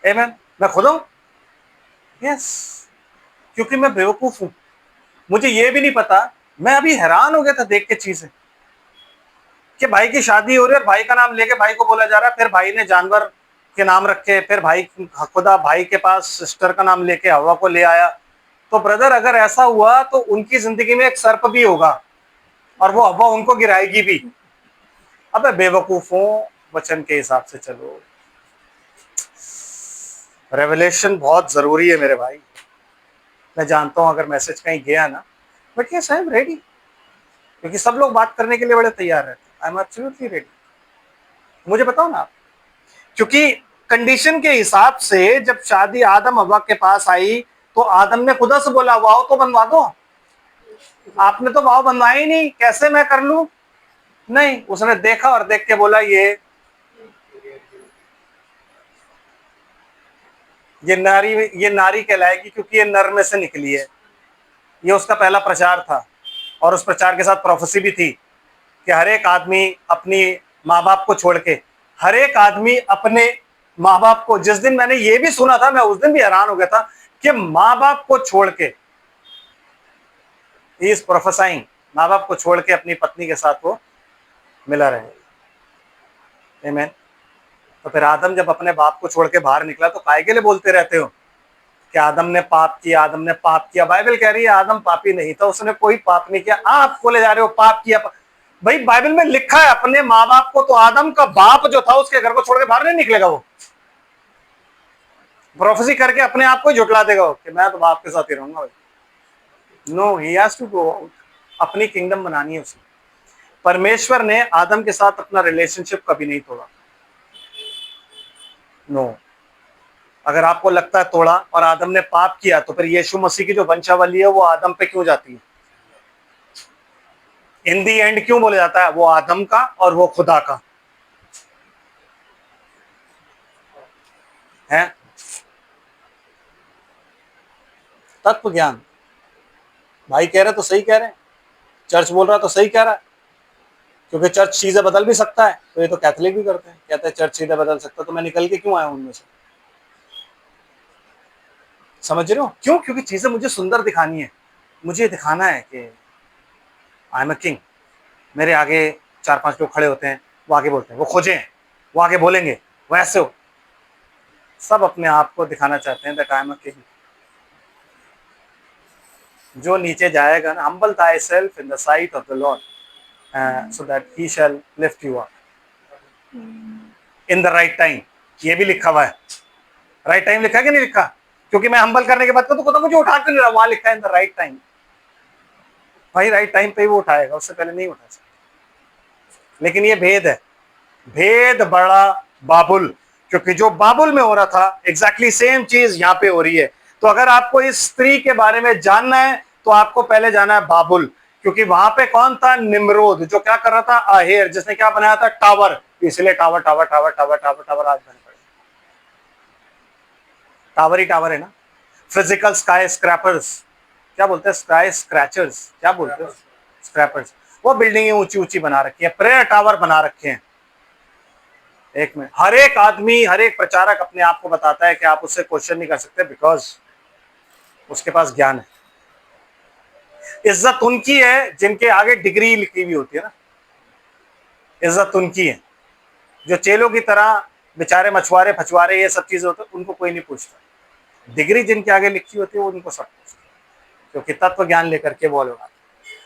आमेन। मैं खुद हूं। यस, क्योंकि मैं बेवकूफ हूं। मुझे ये भी नहीं पता, मैं अभी हैरान हो गया था देख के चीजें कि भाई की शादी हो रही है और भाई का नाम लेके भाई को बोला जा रहा है, फिर भाई ने जानवर के नाम रखे, फिर भाई खुदा भाई के पास सिस्टर का नाम लेके हवा को ले आया। तो ब्रदर अगर ऐसा हुआ तो उनकी जिंदगी में एक सर्प भी होगा और वो हवा उनको गिराएगी भी। अबे बेवकूफों, वचन के हिसाब से चलो। रेवलेशन बहुत जरूरी है मेरे भाई। मैं जानता हूं अगर मैसेज कहीं गया ना, but yes I am ready, क्योंकि सब लोग बात करने के लिए बड़े तैयार रहते हैं। I am absolutely ready. मुझे बताओ ना आप, क्योंकि कंडीशन के हिसाब से जब शादी आदम हवा के पास आई तो आदम ने खुदा से बोला वाव तो बनवा दो। आपने तो वाव बनवाया ही नहीं, कैसे मैं कर लूं? नहीं, उसने देखा और देख के बोला ये ये नारी कहलाएगी क्योंकि ये नर में से निकली है। ये उसका पहला प्रचार था और उस प्रचार के साथ प्रोफेसी भी थी कि हर एक आदमी अपनी माँ बाप को छोड़ के, हर एक आदमी अपने माँ बाप को, जिस दिन मैंने ये भी सुना था मैं उस दिन भी हैरान हो गया था कि माँ बाप को छोड़ के, इस प्रोफेसाइंग, माँ बाप को छोड़ के अपनी पत्नी के साथ वो मिला रहे। आमीन। तो फिर आदम जब अपने बाप को छोड़ के बाहर निकला तो काय के लिए बोलते रहते हो कि आदम ने पाप किया, आदम ने पाप किया? बाइबल कह रही है आदम पापी नहीं था, उसने कोई पाप नहीं किया। आप बोले जा रहे हो पाप किया। भाई बाइबल में लिखा है अपने माँ बाप को, तो आदम का बाप जो था उसके घर को छोड़ के बाहर नहीं निकलेगा। वो प्रोफेसी करके अपने आप को जुटला देगा वो कि मैं तो बाप के साथ ही रहूंगा। भाई no, he has to go out. अपनी किंगडम बनानी है उसे। परमेश्वर ने आदम के साथ अपना रिलेशनशिप कभी नहीं तोड़ा। नो, अगर आपको लगता है तोड़ा और आदम ने पाप किया तो फिर यीशु मसीह की जो वंशावली है वो आदम पे क्यों जाती है? इन दी एंड क्यों बोला जाता है वो आदम का और वो खुदा का है? तत्व ज्ञान। भाई कह रहे तो सही कह रहे हैं, चर्च बोल रहा तो सही कह रहा है, क्योंकि चर्च चीजें बदल भी सकता है। तो ये तो कैथोलिक भी करते हैं, कहते हैं चर्च चीजें बदल सकता है। तो मैं निकल के क्यों आया उनमें से? समझ रहे हो क्यों? क्योंकि चीजें मुझे सुंदर दिखानी है। मुझे दिखाना है कि आई एम अ किंग। मेरे आगे 4-5 लोग खड़े होते हैं, वो आगे बोलते हैं, वो खोजे हैं, वो आगे बोलेंगे, वो ऐसे हो। सब अपने आप को दिखाना चाहते हैं that I am a king. जो नीचे जाएगा ना, humble thyself in the sight of the Lord so that he shall lift you up in the right time। ये भी लिखा हुआ है। राइट टाइम लिखा है कि नहीं लिखा? क्योंकि मैं हम्बल करने के बाद तो मुझे उठा के नहीं रहा, वहां लिखा है इन द राइट टाइम। भाई राइट टाइम पे ही वो उठाएगा, उससे पहले नहीं उठा सकता। लेकिन ये भेद है, भेद बड़ा बाबुल, क्योंकि जो बाबुल में हो रहा था एग्जैक्टली सेम चीज यहाँ पे हो रही है। तो अगर आपको इस स्त्री के बारे में जानना है तो आपको पहले जाना है बाबुल, क्योंकि वहां पे कौन था? निम्रोद, जो क्या कर रहा था? आहेर, जिसने क्या बनाया था? टावर। इसलिए tower tower tower tower tower tower आज बने पड़े। टावर ही टावर है ना। फिजिकल स्काई स्क्रैपर्स, क्या बोलते हैं? स्काई स्क्रैचर्स, क्या बोलते हैं? स्क्रैपर्स। वो बिल्डिंगें ऊंची ऊंची बना रखी है, प्रेयर टावर बना रखे हैं। एक में हर एक आदमी, हर एक प्रचारक अपने आप को बताता है कि आप उससे क्वेश्चन नहीं कर सकते, बिकॉज उसके पास ज्ञान है। इज्जत उनकी है जिनके आगे डिग्री लिखी हुई होती है ना। इज्जत उनकी है जो चेलों की तरह बेचारे मछुआरे फछुआरे ये सब चीजें होते हैं, उनको कोई नहीं पूछता। डिग्री जिनके आगे लिखी होती है वो उनको सब पूछता, क्योंकि तत्व ज्ञान लेकर के वो लोग आते।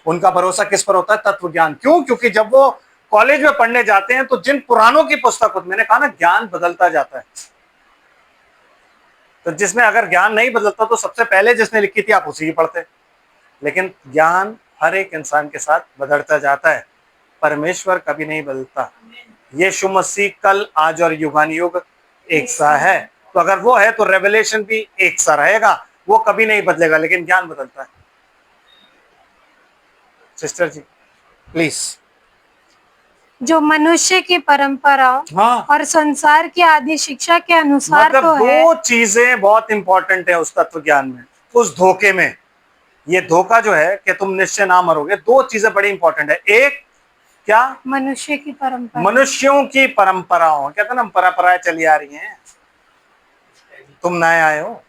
उनका भरोसा किस पर होता है? तत्व ज्ञान। क्यों? क्योंकि जब वो कॉलेज में पढ़ने जाते हैं तो जिन पुराणों की पुस्तक, मैंने कहा ना ज्ञान बदलता जाता है, तो जिसमें अगर ज्ञान नहीं बदलता तो सबसे पहले जिसने लिखी थी आप उसी की पढ़ते। लेकिन ज्ञान हर एक इंसान के साथ बदलता जाता है, परमेश्वर कभी नहीं बदलता। यीशु मसीह कल आज और युगानुयुग एक सा है। तो अगर वो है तो रेवलेशन भी एक सा रहेगा, वो कभी नहीं बदलेगा, लेकिन ज्ञान बदलता है। Sister ji please. जो मनुष्य की परंपराओं हाँ, और संसार की आदि शिक्षा के अनुसार मतलब तो है। दो चीजें बहुत इंपॉर्टेंट है उस तत्व ज्ञान में, उस धोखे में। ये धोखा जो है कि तुम निश्चय ना मरोगे, दो चीजें बड़ी इंपॉर्टेंट है। एक क्या? मनुष्य की परंपरा, मनुष्यों की परंपराओं, कहते ना परंपराएं चली आ रही हैं, तुम नए आए हो।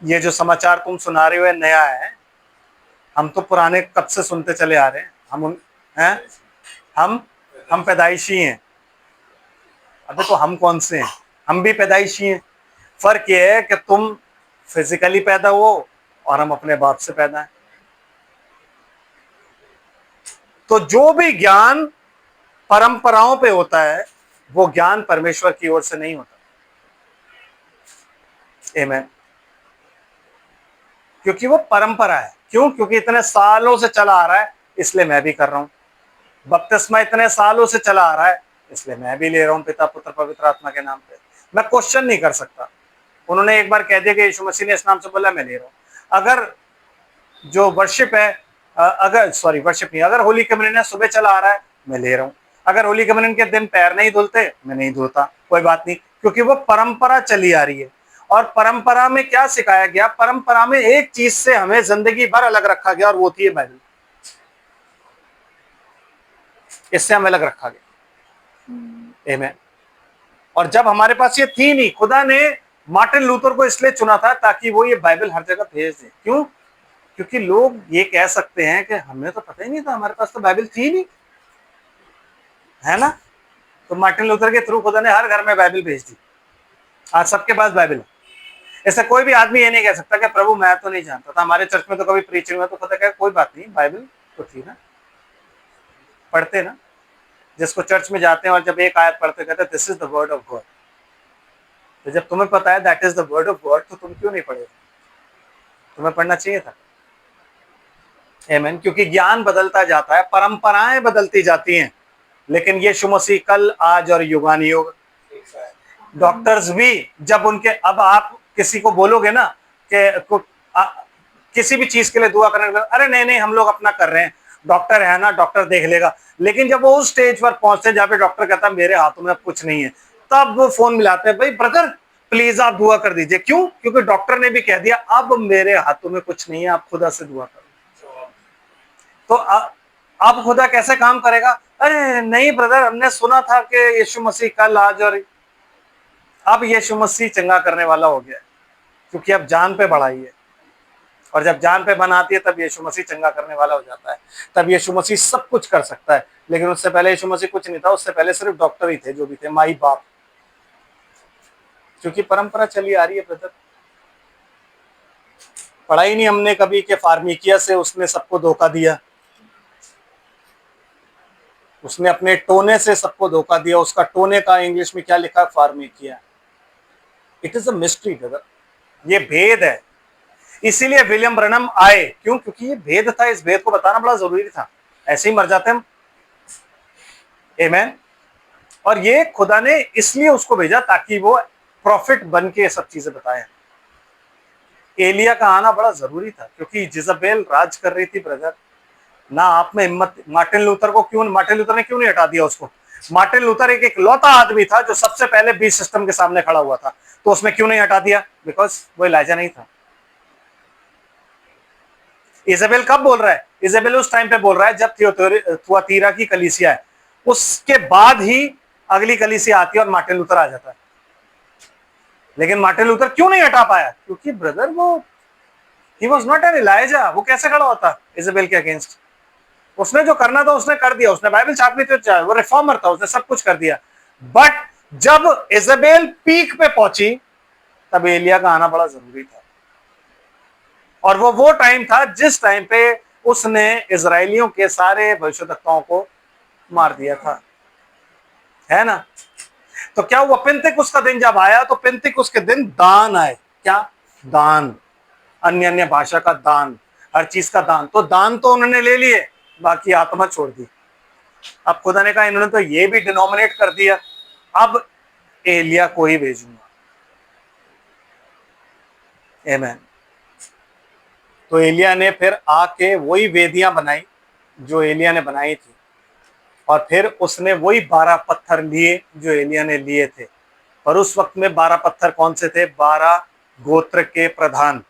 ये जो समाचार तुम सुना रहे हो ये नया है, हम तो पुराने कब से सुनते चले आ रहे हैं। हैं हम पैदाइशी हैं। अबे तो हम कौन से हैं? हम भी पैदाइशी हैं। फर्क ये है कि तुम फिजिकली पैदा हो और हम अपने बाप से पैदा हैं। तो जो भी ज्ञान परंपराओं पे होता है वो ज्ञान परमेश्वर की ओर से नहीं होता। आमीन। क्योंकि वो परंपरा है। क्यों? क्योंकि इतने सालों से चला आ रहा है, इसलिए मैं भी कर रहा हूं। बपतिस्मा इतने सालों से चला आ रहा है, इसलिए मैं भी ले रहा हूं पिता पुत्र पवित्र आत्मा के नाम पे। मैं क्वेश्चन नहीं कर सकता। उन्होंने एक बार कह दिया कि यीशु मसीह ने इस नाम से बोला, मैं ले रहा हूं। अगर जो वर्शिप है, वर्शिप नहीं, अगर होली कम्युनियन सुबह चला आ रहा है, मैं ले रहा हूं। अगर होली कम्युनियन के दिन पैर नहीं धुलते, मैं नहीं धुलता, कोई बात नहीं। क्योंकि वो परंपरा चली आ रही है। और परंपरा में क्या सिखाया गया, परंपरा में एक चीज से हमें जिंदगी भर अलग रखा गया और वो थी बाइबल। इससे हमें अलग रखा गया। आमीन। और जब हमारे पास ये थी नहीं, खुदा ने मार्टिन लूथर को इसलिए चुना था ताकि वो ये बाइबल हर जगह भेज दे। क्यों? क्योंकि लोग ये कह सकते हैं कि हमें तो पता ही नहीं था, हमारे पास तो बाइबल थी नहीं, है ना। तो मार्टिन लूथर के थ्रू खुदा ने हर घर में बाइबल भेज दी। आज सबके पास बाइबल है। ऐसा कोई भी आदमी ये नहीं कह सकता कि प्रभु मैं तो नहीं जानता था, हमारे चर्च में तो कभी प्रीच हुआ। तो खुदा कहे कोई बात नहीं, बाइबल तो थी ना, पढ़ते ना। जिसको चर्च में जाते हैं और जब एक आयत पढ़ते कहते हैं this is the word of God, तो जब तुम्हें पता है that is the word of God, तो तुम क्यों नहीं पढ़े? तुम्हें पढ़ना चाहिए था। आमीन। क्योंकि ज्ञान बदलता जाता है, परंपराएं बदलती जाती हैं, लेकिन यीशु मसीह कल आज और युगानुयुग। डॉक्टर्स भी जब उनके, अब आप किसी को बोलोगे ना कि किसी भी चीज के लिए दुआ करने के लिए, अरे नहीं नहीं हम लोग अपना कर रहे हैं, डॉक्टर है ना, डॉक्टर देख लेगा। लेकिन जब वो उस स्टेज पर पहुंचते हैं जहाँ पे डॉक्टर कहता है मेरे हाथों में अब कुछ नहीं है, तब वो फोन मिलाते हैं, भाई ब्रदर प्लीज आप दुआ कर दीजिए। क्यों? क्योंकि डॉक्टर ने भी कह दिया अब मेरे हाथों में कुछ नहीं है, आप खुदा से दुआ करो। तो अब खुदा कैसे काम करेगा? अरे नहीं ब्रदर, हमने सुना था कि यीशु मसीह कल आज और अब यीशु मसीह चंगा करने वाला हो गया, क्योंकि अब जान पे बढ़ाई है। और जब जान पे बनाती है तब यीशु मसीह चंगा करने वाला हो जाता है। तब यीशु मसीह सब कुछ कर सकता है। लेकिन उससे पहले यीशु मसीह कुछ नहीं था, उससे पहले सिर्फ डॉक्टर ही थे, जो भी थे माई बाप। क्योंकि परंपरा चली आ रही है ब्रदर। पढ़ाई नहीं हमने कभी के फार्मिकिया से उसने सबको धोखा दिया, उसने अपने टोने से सबको धोखा दिया। उसका टोने का इंग्लिश में क्या लिखा? फार्मिकिया। It is a mystery brother, ये भेद है। इसीलिए विलियम ब्रनम आए। क्यों? क्योंकि ये भेद था, इस भेद को बताना बड़ा जरूरी था, ऐसे ही मर जाते हम। आमीन। और ये खुदा ने इसलिए उसको भेजा ताकि वो प्रॉफिट बन के सब चीजें बताए। एलिया का आना बड़ा जरूरी था, क्योंकि जिजबेल राज कर रही थी ब्रदर। ना आप में हिम्मत। मार्टिन लूथर ने क्यों नहीं हटा दिया उसको? मार्टिन लूथर एक इकलौता आदमी था जो सबसे पहले बीस सिस्टम के सामने खड़ा हुआ था, तो उसमें क्यों नहीं हटा दिया? बिकॉज वो इलाइजा नहीं था। इजेबेल कब बोल रहा है? इजेबेल उस टाइम पे बोल रहा है जब थुआतीरा की कलीसिया है, उसके बाद ही अगली कलीसिया आती है और मार्टिन लूथर आ जाता है। लेकिन मार्टिन लूथर क्यों नहीं हटा पाया? क्योंकि ब्रदर वो ही वॉज नॉट एन इलाइजा। वो कैसे खड़ा होता इजेबेल के अगेंस्ट? उसने जो करना था उसने कर दिया, उसने बाइबल छापनी थी, वो रिफॉर्मर था, उसने सब कुछ कर दिया। बट जब इजेबेल पीक पे पहुंची तब एलिया का आना बड़ा जरूरी था। और वो टाइम था जिस टाइम पे उसने इजरायलियों के सारे भविष्यवक्ताओं को मार दिया था, है ना। तो क्या हुआ? पिंतेकुस्त का दिन जब आया तो पिंतेकुस्त के दिन दान आए। क्या? दान, अन्य अन्य भाषा का दान, हर चीज का दान। तो दान तो उन्होंने ले लिए, बाकी आत्मा छोड़ दी। अब खुदा ने कहा इन्होंने तो ये भी डिनोमिनेट कर दिया, अब एलिया को ही भेजूंगा। आमीन। तो एलिया ने फिर आके वही वेदियां बनाई जो एलिया ने बनाई थी, और फिर उसने वही 12 पत्थर लिए जो एलिया ने लिए थे। और उस वक्त में 12 पत्थर कौन से थे? 12 गोत्र के प्रधान,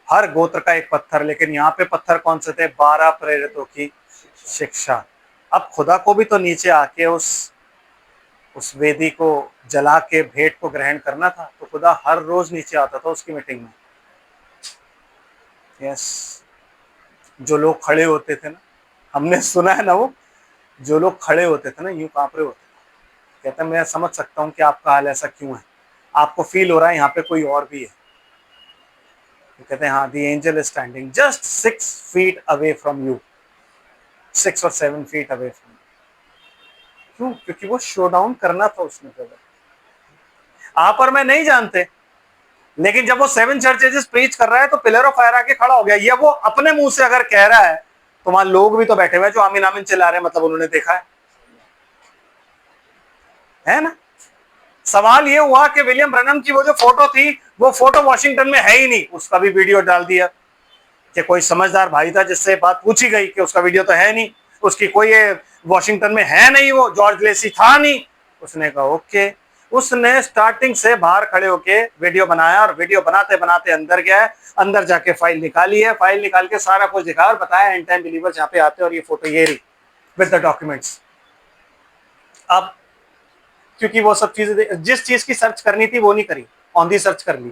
हर गोत्र का एक पत्थर। लेकिन यहाँ पे पत्थर कौन से थे? 12 प्रेरितों की शिक्षा। अब खुदा को भी तो नीचे आके उस वेदी को जला के भेंट को ग्रहण करना था, तो खुदा हर रोज नीचे आता था उसकी मीटिंग में। यस। जो लोग खड़े होते थे ना, हमने सुना है ना, वो जो लोग खड़े होते थे ना यूं कांप रहे होते थे। कहते हैं मैं समझ सकता हूं कि आपका हाल ऐसा क्यों है, आपको फील हो रहा है यहाँ पे कोई और भी है। तो कहते हैं हाँ, the angel is standing just 6 feet away from you, 6 or 7 feet away from you. क्यों? क्योंकि वो शो डाउन करना था उसने। आप और मैं नहीं जानते, लेकिन जब वो 7 चर्चेस प्रीच कर रहा है तो पिलर ऑफ फायर आके खड़ा हो गया। ये वो अपने मुंह से अगर कह रहा है तो वहां लोग भी तो बैठे हुए हैं जो आमीन आमीन चिल्ला रहे हैं, मतलब उन्होंने देखा है ना। सवाल ये हुआ कि विलियम ब्रनम की वो जो फोटो थी, वो फोटो वॉशिंगटन में है ही नहीं। उसका भी वीडियो डाल दिया कि कोई समझदार भाई था जिससे बात पूछी गई कि उसका वीडियो तो है नहीं, उसकी कोई वॉशिंगटन में है नहीं, वो जॉर्ज लेसी था नहीं। उसने कहा ओके। उसने स्टार्टिंग से बाहर खड़े होके वीडियो बनाया और वीडियो बनाते बनाते अंदर गया है, अंदर जाके फाइल निकाली है, फाइल निकाल के सारा कुछ दिखाया और बताया एंड टाइम बिलीवर्स यहाँ पे आते हैं और ये फोटो ये रही विद द डॉक्यूमेंट्स। अब क्योंकि वो सब चीजें जिस चीज की सर्च करनी थी वो नहीं करी, ऑन दी सर्च कर ली।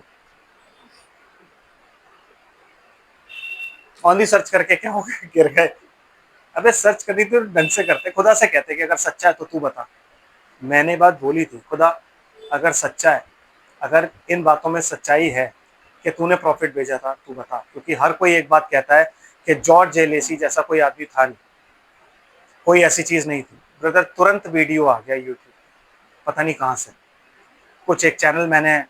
ऑन दी सर्च करके क्या हो गया, गिर गए। अबे सर्च करनी थी तो ढंग से करते, खुदा से कहते कि अगर सच्चा है तो तू बता। मैंने बात बोली थी, खुदा अगर सच्चा है, अगर इन बातों में सच्चाई है कि तूने प्रॉफिट भेजा था, तू बता। क्योंकि हर कोई एक बात कहता है कि जॉर्ज जे लेसी जैसा कोई आदमी था नहीं, कोई ऐसी चीज नहीं थी। ब्रदर तुरंत वीडियो आ गया यूट्यूब, पता नहीं कहाँ से। कुछ एक चैनल मैंने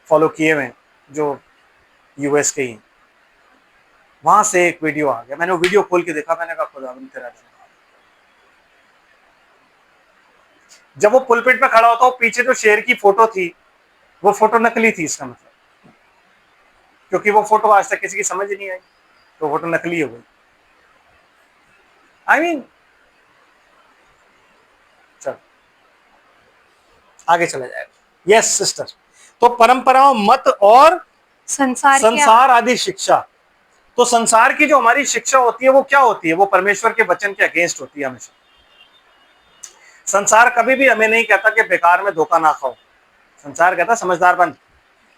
फॉलो किए हुए जो यूएस के ही, वहां से एक वीडियो आ गया। मैंने वो वीडियो खोल के देखा, मैंने कहा खुदा तेरा धन्यवाद। जब वो पुलपिट पे खड़ा होता, वो पीछे जो शेर की फोटो थी वो फोटो नकली थी, इसका मतलब, क्योंकि वो फोटो आज तक किसी की समझ नहीं आई, तो फोटो नकली हो गई। आई मीन चल आगे चला जाएगा। यस सिस्टर, तो परंपराओं, मत और संसार आदि शिक्षा। तो संसार की जो हमारी शिक्षा होती है वो क्या होती है? वो परमेश्वर के वचन के अगेंस्ट होती है हमेशा। संसार कभी भी हमें नहीं कहता कि बेकार में धोखा ना खाओ। संसार कहता समझदार बन,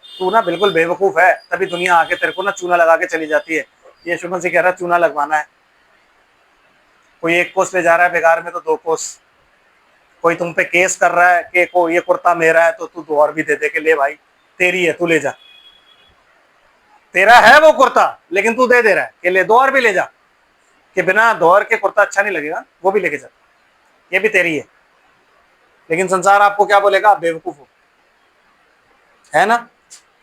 तू ना बिल्कुल बेवकूफ है, तभी दुनिया आके तेरे को ना चूना लगा के चली जाती है। ये शुभन से कह रहा है चूना लगवाना है, कोई 1 कोस ले जा रहा है बेकार में तो 2 कोस, कोई तुम पे केस कर रहा है कि को ये कुर्ता मेरा है तो तू 2 और भी दे दे के ले भाई, तेरी है तू ले जा। तेरा है वो कुर्ता लेकिन तू दे दे रहा है कि ले 2 और भी ले जा, कि बिना दोहर के कुर्ता अच्छा नहीं लगेगा, वो भी लेके जा, ये भी तेरी है। लेकिन संसार आपको क्या बोलेगा? आप बेवकूफ हो, है ना?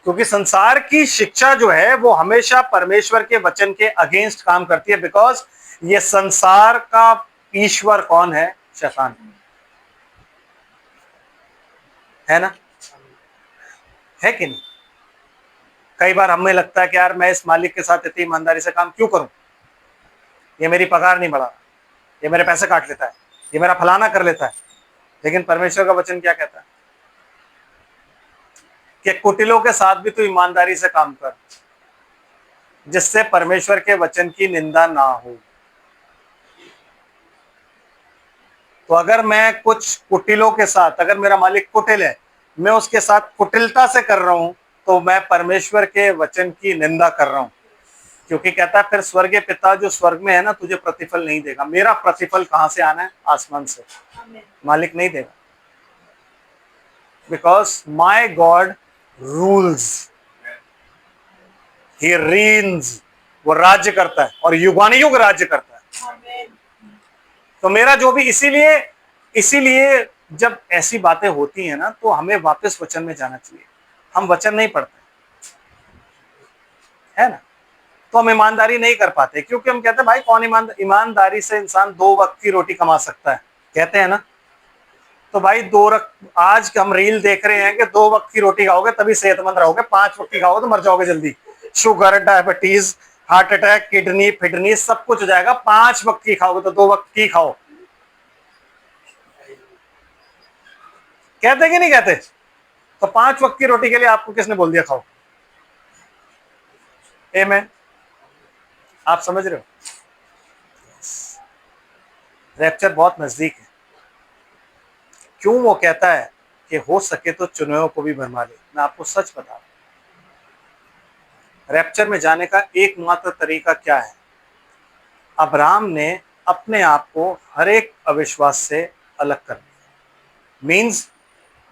क्योंकि संसार की शिक्षा जो है वो हमेशा परमेश्वर के वचन के अगेंस्ट काम करती है। बिकॉज ये संसार का ईश्वर कौन है? शैतान है ना, है कि नहीं? कई बार हमें लगता है कि यार मैं इस मालिक के साथ इतनी ईमानदारी से काम क्यों करूं, ये मेरी पगार नहीं बढ़ा, ये मेरे पैसे काट लेता है, ये मेरा फलाना कर लेता है। लेकिन परमेश्वर का वचन क्या कहता है कि कुटिलों के साथ भी तू ईमानदारी से काम कर, जिससे परमेश्वर के वचन की निंदा ना हो। तो अगर मैं कुछ कुटिलों के साथ, अगर मेरा मालिक कुटिल है, मैं उसके साथ कुटिलता से कर रहा हूं, तो मैं परमेश्वर के वचन की निंदा कर रहा हूं। क्योंकि कहता है फिर स्वर्गीय पिता जो स्वर्ग में है ना, तुझे प्रतिफल नहीं देगा। मेरा प्रतिफल कहां से आना है? आसमान से, मालिक नहीं देगा। Because my God rules, he reigns, वो राज्य करता है और युगानुयुग राज्य करता है। तो मेरा जो भी, इसीलिए जब ऐसी बातें होती हैं ना, तो हमें वापस वचन में जाना चाहिए। हम वचन नहीं पढ़ते, है ना, तो हम ईमानदारी नहीं कर पाते, क्योंकि हम कहते हैं भाई कौन ईमानदारी से इंसान 2 वक्त की रोटी कमा सकता है, कहते हैं ना। तो भाई आज हम रील देख रहे हैं कि 2 वक्त की रोटी खाओगे तभी सेहतमंद रहोगे, 5 वक्त की खाओगे तो मर जाओगे जल्दी। Sugar, diabetes, heart attack, kidney फिडनी सब कुछ हो जाएगा। 5 वक्त की खाओगे तो 2 वक्त की खाओ, कहते कि नहीं कहते? तो 5 वक्त की रोटी के लिए आपको किसने बोल दिया खाओ? आमीन, आप समझ रहे हो? रैप्चर बहुत नजदीक है। क्यों वो कहता है कि हो सके तो चुने को भी भरमा ले? मैं आपको सच बता रहा हूं, रैप्चर में जाने का एकमात्र तरीका क्या है? अब्राहम ने अपने आप को हर एक अविश्वास से अलग कर दिया। मीन्स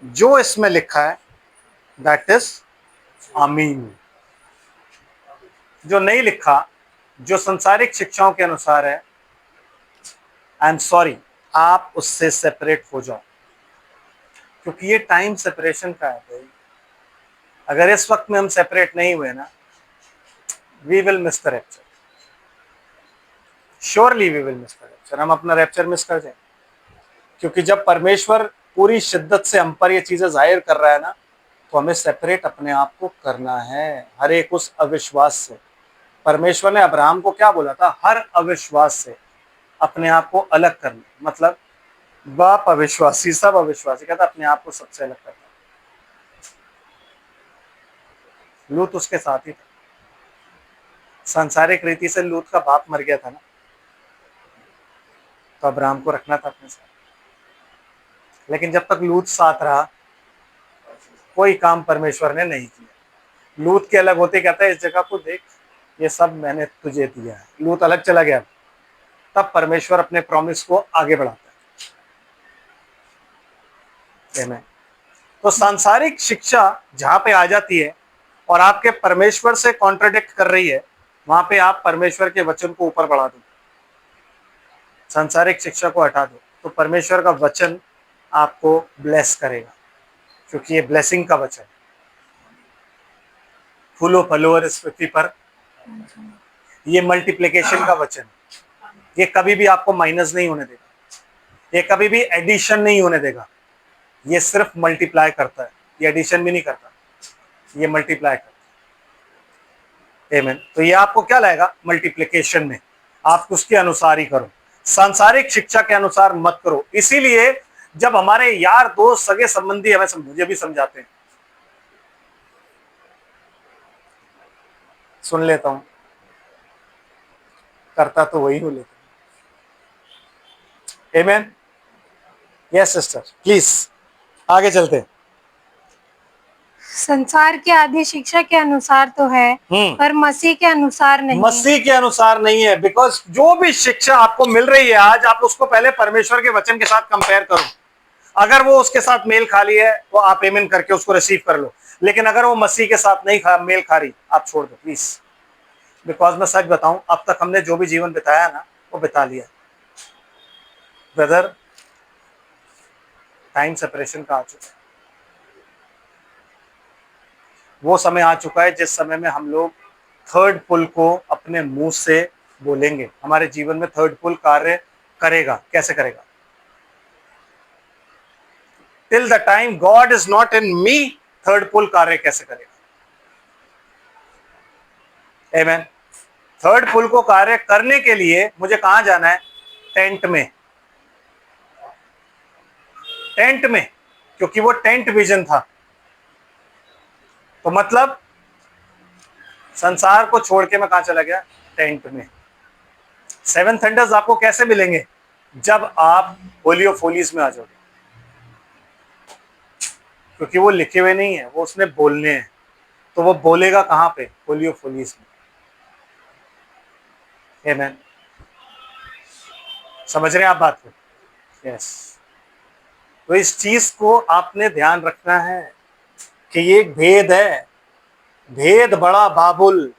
जो इसमें लिखा है दैट इज आमीन। जो नहीं लिखा, जो संसारिक शिक्षाओं के अनुसार है, आई एम सॉरी, आप उससे सेपरेट हो जाओ। क्योंकि ये टाइम सेपरेशन का है भाई। अगर इस वक्त में हम सेपरेट नहीं हुए ना, we will miss the rapture, surely we will miss the rapture. हम अपना रैप्चर मिस कर जाएंगे। क्योंकि जब परमेश्वर पूरी शिद्दत से हम पर ये चीजें जाहिर कर रहा है ना, तो हमें सेपरेट अपने आप को करना है हर एक उस अविश्वास से। परमेश्वर ने अब्राहम को क्या बोला था? हर अविश्वास से अपने आप को अलग करना। मतलब बाप अविश्वासी, सब अविश्वासी, कहता अपने आप को सबसे अलग करना। लूत उसके साथ ही था। सांसारिक रीति से लूत का बाप मर गया था ना, तो अब्राहम को रखना था अपने साथ। लेकिन जब तक लूत साथ रहा, कोई काम परमेश्वर ने नहीं किया। लूत के अलग होते कहता है इस जगह को देख, ये सब मैंने तुझे दिया है। लूत अलग चला गया, तब परमेश्वर अपने प्रॉमिस को आगे बढ़ाता है। आमीन। तो सांसारिक शिक्षा जहां पे आ जाती है और आपके परमेश्वर से कॉन्ट्राडिक्ट कर रही है, वहां पे आप परमेश्वर के वचन को ऊपर बढ़ा दो, सांसारिक शिक्षा को हटा दो, तो परमेश्वर का वचन आपको ब्लेस करेगा, क्योंकि ये ब्लेसिंग का वचन। फूलो फलो और इस पृथ्वी पर, ये मल्टीप्लिकेशन का वचन। ये कभी भी आपको माइनस नहीं होने देगा, ये कभी भी एडिशन नहीं होने देगा। ये सिर्फ मल्टीप्लाई करता है, ये एडिशन भी नहीं करता, ये मल्टीप्लाई करता है। आमीन। तो ये आपको क्या लाएगा? मल्टीप्लिकेशन में। आप उसके अनुसार ही करो, सांसारिक शिक्षा के अनुसार मत करो। इसीलिए जब हमारे यार दोस्त सगे संबंधी हमें मुझे भी समझाते हैं, सुन लेता हूं, करता तो वही हूं लेकिन। आमीन। यस सिस्टर, प्लीज आगे चलते हैं। संसार की आधी शिक्षा के अनुसार तो है, पर मसीह के अनुसार नहीं। मसीह के अनुसार नहीं है, बिकॉज जो भी शिक्षा आपको मिल रही है आज, आप उसको पहले परमेश्वर के वचन के साथ कंपेयर करो। अगर वो उसके साथ मेल खा ली है तो आप आमीन करके उसको रिसीव कर लो, लेकिन अगर वो मसीह के साथ नहीं मेल खा रही, आप छोड़ दो प्लीज। बिकॉज मैं सच बताऊं, अब तक हमने जो भी जीवन बिताया ना, वो बिता लिया ब्रदर। टाइम सेपरेशन का आ चुका है, वो समय आ चुका है जिस समय में हम लोग थर्ड पुल को अपने मुंह से बोलेंगे। हमारे जीवन में थर्ड पुल कार्य करेगा। कैसे करेगा? Till the time God is not in me, third pull कार्य कैसे करेगा? आमीन। थर्ड पुल को कार्य करने के लिए मुझे कहां जाना है? टेंट में। टेंट में, क्योंकि वो टेंट विजन था। तो मतलब संसार को छोड़ के मैं कहां चला गया? टेंट में। सेवन थंडर्स आपको कैसे मिलेंगे? जब आप होली ऑफ होलीज में आ जाओगे, क्योंकि वो लिखे हुए नहीं है, वो उसने बोलने हैं। तो वो बोलेगा कहां पे? होली ऑफ होलीज में। आमीन। समझ रहे हैं आप बात को? यस। तो इस चीज को आपने ध्यान रखना है कि ये एक भेद है, भेद बड़ा बाबुल,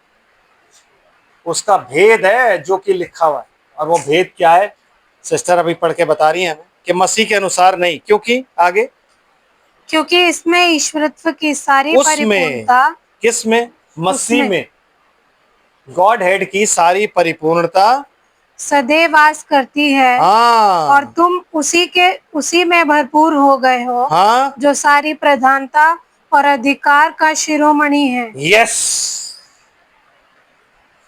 उसका भेद है जो कि लिखा हुआ है। और वो भेद क्या है? सिस्टर अभी पढ़ के बता रही है हमें कि मसीह के अनुसार नहीं। क्योंकि आगे, क्योंकि इसमें ईश्वरत्व की सारी परिपूर्णता, किसमें? मसीह में गॉड हेड की सारी परिपूर्णता सदैव वास करती है। हाँ। और तुम उसी में भरपूर हो गए हो। हाँ। जो सारी प्रधानता और अधिकार का शिरोमणि है। यस,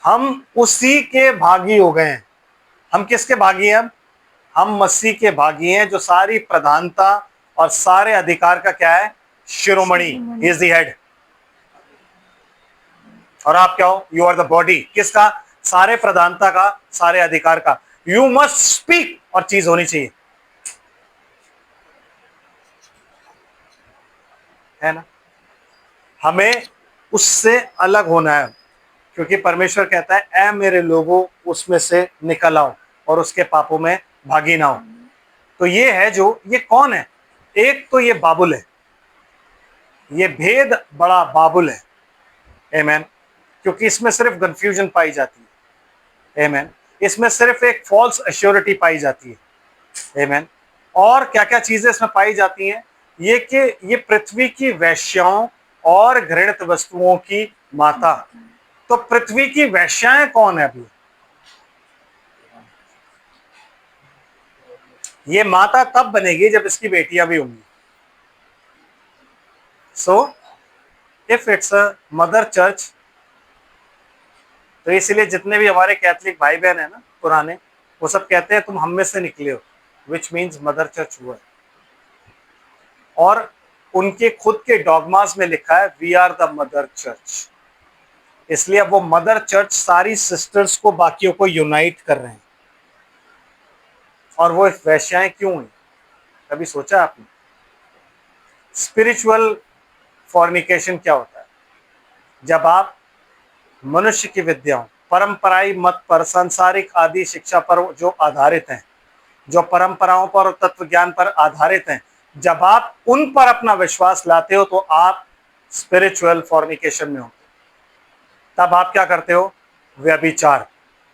हम उसी के भागी हो गए हैं। हम किसके भागी हैं? हम मसीह के भागी हैं, जो सारी प्रधानता और सारे अधिकार का क्या है? शिरोमणि। He is the head. और आप क्या हो? You are the body. किसका? सारे प्रधानता का, सारे अधिकार का। यू मस्ट स्पीक, और चीज होनी चाहिए, है ना? हमें उससे अलग होना है, क्योंकि परमेश्वर कहता है, ऐ मेरे लोगों, उसमें से निकल आओ और उसके पापों में भागी ना हो। तो ये है जो, ये कौन है? एक तो ये बाबुल है, ये भेद बड़ा बाबुल है। आमीन। क्योंकि इसमें सिर्फ कंफ्यूजन पाई जाती है। आमीन। इसमें सिर्फ एक फॉल्स एश्योरिटी पाई जाती है। आमीन। और क्या क्या चीजें इसमें पाई जाती हैं? ये कि ये पृथ्वी की वैश्याओं और घृणित वस्तुओं की माता। तो पृथ्वी की वैश्याएं कौन है? अभी ये माता तब बनेगी जब इसकी बेटियां भी होंगी। So if it's a mother church, तो इसलिए जितने भी हमारे कैथलिक भाई बहन है ना पुराने, वो सब कहते हैं तुम हम में से निकले हो, विच मीन्स मदर चर्च हुआ है। और उनके खुद के डॉगमास में लिखा है, we are the mother church. इसलिए अब वो मदर चर्च सारी सिस्टर्स को, बाकियों को यूनाइट कर रहे हैं। और वो वैश्याएं क्यों हुई, कभी सोचा आपने? स्पिरिचुअल फॉर्निकेशन क्या होता है? जब आप मनुष्य की विद्याओं, परंपराई मत पर, सांसारिक आदि शिक्षा पर जो आधारित हैं, जो परंपराओं पर और तत्व ज्ञान पर आधारित हैं, जब आप उन पर अपना विश्वास लाते हो तो आप स्पिरिचुअल फॉर्निकेशन में हो। तब आप क्या करते हो? व्यभिचार।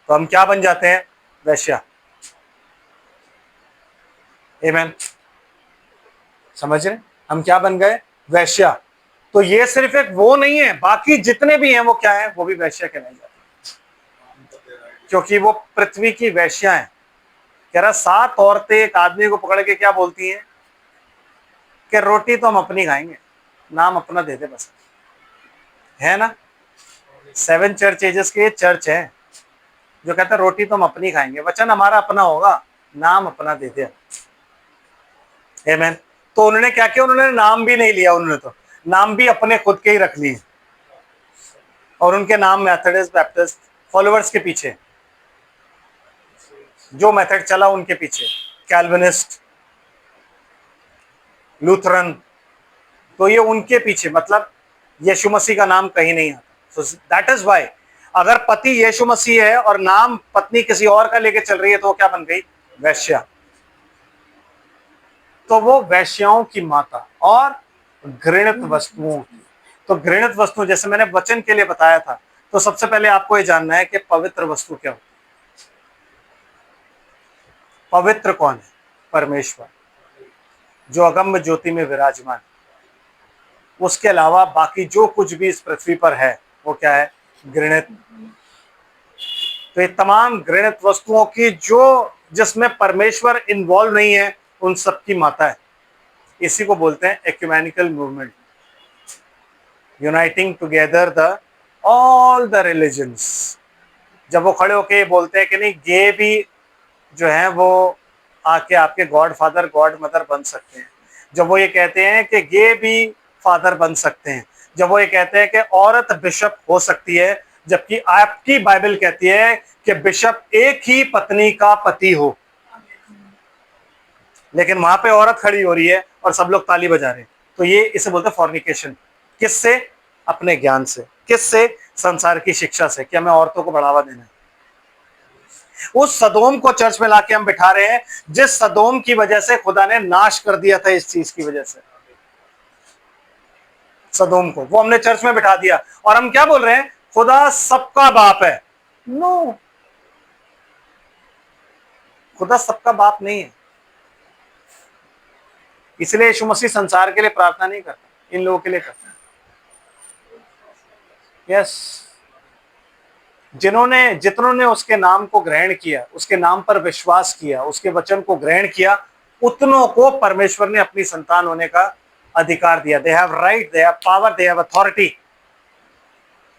तो हम क्या बन जाते हैं? वैश्या। आमेन। समझ रहे? हम क्या बन गए? वैश्या। तो ये सिर्फ एक वो नहीं है, बाकी जितने भी हैं वो क्या है? वो भी वैश्या कहलाए जाते हैं, क्योंकि वो पृथ्वी की वैश्या है। कह रहा 7 औरतें एक आदमी को पकड़ के क्या बोलती हैं कि रोटी तो हम अपनी खाएंगे, नाम अपना दे दे बस, है ना? 7 चर्च एजेस के चर्च है जो कहता है रोटी तो हम अपनी खाएंगे, वचन हमारा अपना होगा, नाम अपना दे दे। आमेन। तो उन्होंने क्या किया? उन्होंने नाम भी नहीं लिया, उन्होंने तो नाम भी अपने खुद के ही रख लिए, और उनके नाम मेथोडिस्ट, बैप्टिस्ट, फॉलोअर्स के पीछे जो मेथड चला उनके पीछे, कैल्विनिस्ट, लूथरन, तो ये उनके पीछे, मतलब यीशु मसीह का नाम कहीं नहीं आता। सो दैट इज व्हाई अगर पति यीशु मसीह है और नाम पत्नी किसी और का लेके चल रही है तो वो क्या बन गई? वैश्या। तो वो वैश्याओं की माता और घृणित वस्तुओं की। तो घृणित वस्तु, जैसे मैंने वचन के लिए बताया था, तो सबसे पहले आपको ये जानना है कि पवित्र वस्तु क्या होती है। पवित्र कौन है? परमेश्वर, जो अगम्य ज्योति में विराजमान। उसके अलावा बाकी जो कुछ भी इस पृथ्वी पर है वो क्या है? घृणित। तो ये तमाम घृणित वस्तुओं की जो जिसमें परमेश्वर इन्वॉल्व नहीं है, उन सबकी माता है। इसी को बोलते हैं ecumenical movement, uniting together the all the religions. जब वो खड़े होके बोलते हैं कि नहीं, गे भी जो है वो आके आपके गॉड फादर, गॉड मदर बन सकते हैं, जब वो ये कहते हैं कि गे भी फादर बन सकते हैं, जब वो ये कहते हैं कि औरत बिशप हो सकती है, जबकि आपकी बाइबल कहती है कि बिशप एक ही पत्नी का पति हो, लेकिन वहां पे औरत खड़ी हो रही है और सब लोग ताली बजा रहे हैं। तो ये इसे बोलते हैं फॉर्निकेशन। किससे? अपने ज्ञान से। किससे? संसार की शिक्षा से, कि हमें औरतों को बढ़ावा देना है। उस सदोम को चर्च में लाके हम बिठा रहे हैं, जिस सदोम की वजह से खुदा ने नाश कर दिया था, इस चीज की वजह से सदोम को, वो हमने चर्च में बिठा दिया। और हम क्या बोल रहे हैं? खुदा सबका बाप है। नो, खुदा सबका बाप नहीं है। इसलिए यीशु मसीह संसार के लिए प्रार्थना नहीं करता, इन लोगों के लिए करता है। यस, जितनों ने उसके नाम को ग्रहण किया, उसके नाम पर विश्वास किया, उसके वचन को ग्रहण किया, उतनों को परमेश्वर ने अपनी संतान होने का अधिकार दिया। They have right, they have power, they have authority.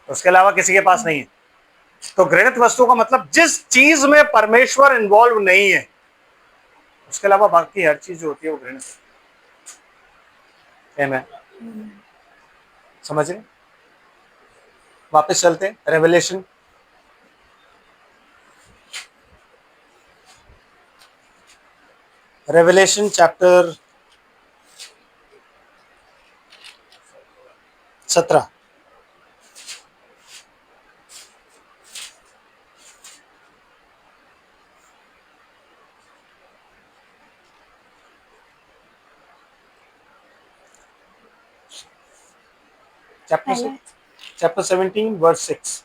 उसके अलावा किसी के पास नहीं है। तो घृणित वस्तु का मतलब जिस चीज में परमेश्वर इन्वॉल्व नहीं है, उसके अलावा बाकी हर चीज जो होती है वो घृणित है। समझ रहे? वापस चलते हैं revelation. Revelation chapter 17। Chapter 17 verse 6।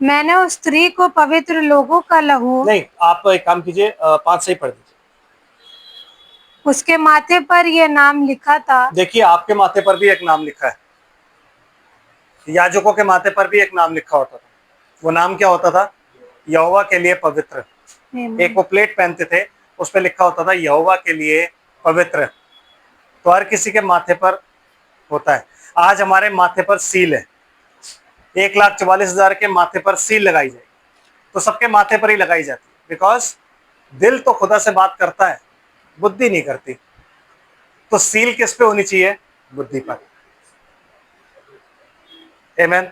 मैंने उस स्त्री को पवित्र लोगों का लहू, नहीं, आप एक काम कीजिए, 5 से ही पढ़ दीजिए। उसके माथे पर यह नाम लिखा था। देखिए, आपके माथे पर भी एक नाम लिखा है, याजकों के माथे पर भी एक नाम लिखा होता था। वो नाम क्या होता था? यहोवा के लिए पवित्र। एक वो प्लेट पहनते थे, उस पर लिखा होता था यहोवा के लिए पवित्र। तो हर किसी के माथे पर होता है। आज हमारे माथे पर सील है, 1,44,000 के माथे पर सील लगाई जाएगी, तो सबके माथे पर ही लगाई जाती है, बिकॉज दिल तो खुदा से बात करता है, बुद्धि नहीं करती। तो सील किस पे होनी चाहिए? बुद्धि पर। आमेन।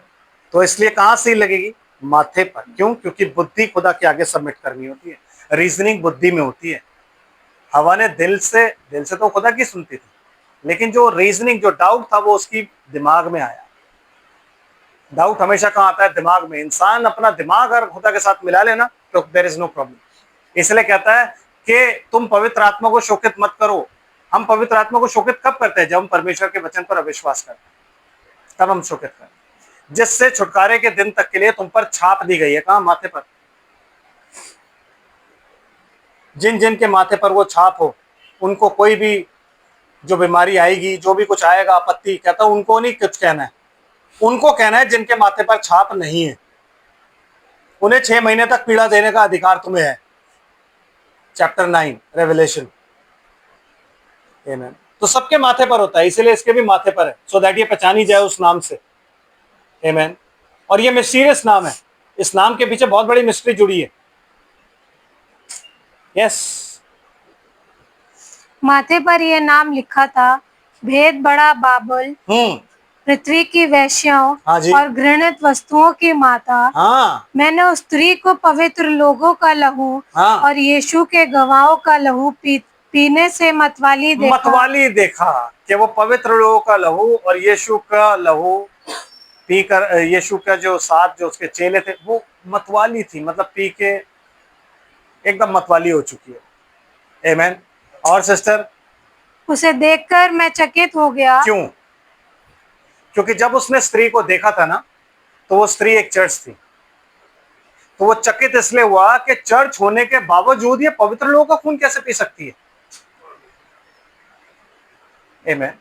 तो इसलिए कहां सील लगेगी? माथे पर। क्यों? क्योंकि बुद्धि खुदा के आगे सबमिट करनी होती है, रीजनिंग बुद्धि में होती है। हवा ने दिल से तो खुदा की सुनती थी, लेकिन जो रीजनिंग, जो डाउट था, वो उसकी दिमाग में आया। डाउट हमेशा कहां आता है? दिमाग में। इंसान अपना दिमाग अगर खुदा के साथ मिला लेना तो देयर इज नो प्रॉब्लम। इसलिए कहता है कि तुम पवित्र आत्मा को शोकित मत करो। हम पवित्र आत्मा को शोकित कब करते हैं? जब हम परमेश्वर के वचन पर अविश्वास करते हैं, तब हम शोकित करते हैं, जिससे छुटकारे के दिन तक के लिए तुम पर छाप दी गई है। कहां? माथे पर। जिन जिन के माथे पर वो छाप हो, उनको कोई भी जो बीमारी आएगी, जो भी कुछ आएगा आपत्ति, कहता हूं उनको नहीं कुछ कहना है, उनको कहना है जिनके माथे पर छाप नहीं है। उन्हें 6 महीने तक पीड़ा देने का अधिकार तुम्हें है। Chapter 9 revelation. आमेन। तो सबके माथे पर होता है, इसीलिए इसके भी माथे पर है, सो दैट ये पहचानी जाए उस नाम से। आमेन। और ये मिस्टीरियस नाम है, इस नाम के पीछे बहुत बड़ी मिस्ट्री जुड़ी है। यस। माथे पर यह नाम लिखा था, भेद बड़ा बाबुल, पृथ्वी की वेश्याओं हाँ जी। और घृणित वस्तुओं की माता। हाँ। मैंने उस स्त्री को पवित्र लोगों का लहू हाँ। और यीशु के गवाहों का लहू पीने से मतवाली देखा कि वो पवित्र लोगों का लहू और यीशु का लहू पीकर, यीशु का जो साथ जो उसके चेले थे वो मतवाली थी, मतलब पी के एकदम मतवाली हो चुकी है। आमेन। और सिस्टर, उसे देखकर मैं चकित हो गया। क्यों? क्योंकि जब उसने स्त्री को देखा था ना, तो वो स्त्री एक चर्च थी। तो वो चकित इसलिए हुआ कि चर्च होने के बावजूद ये पवित्र लोगों का खून कैसे पी सकती है। आमेन।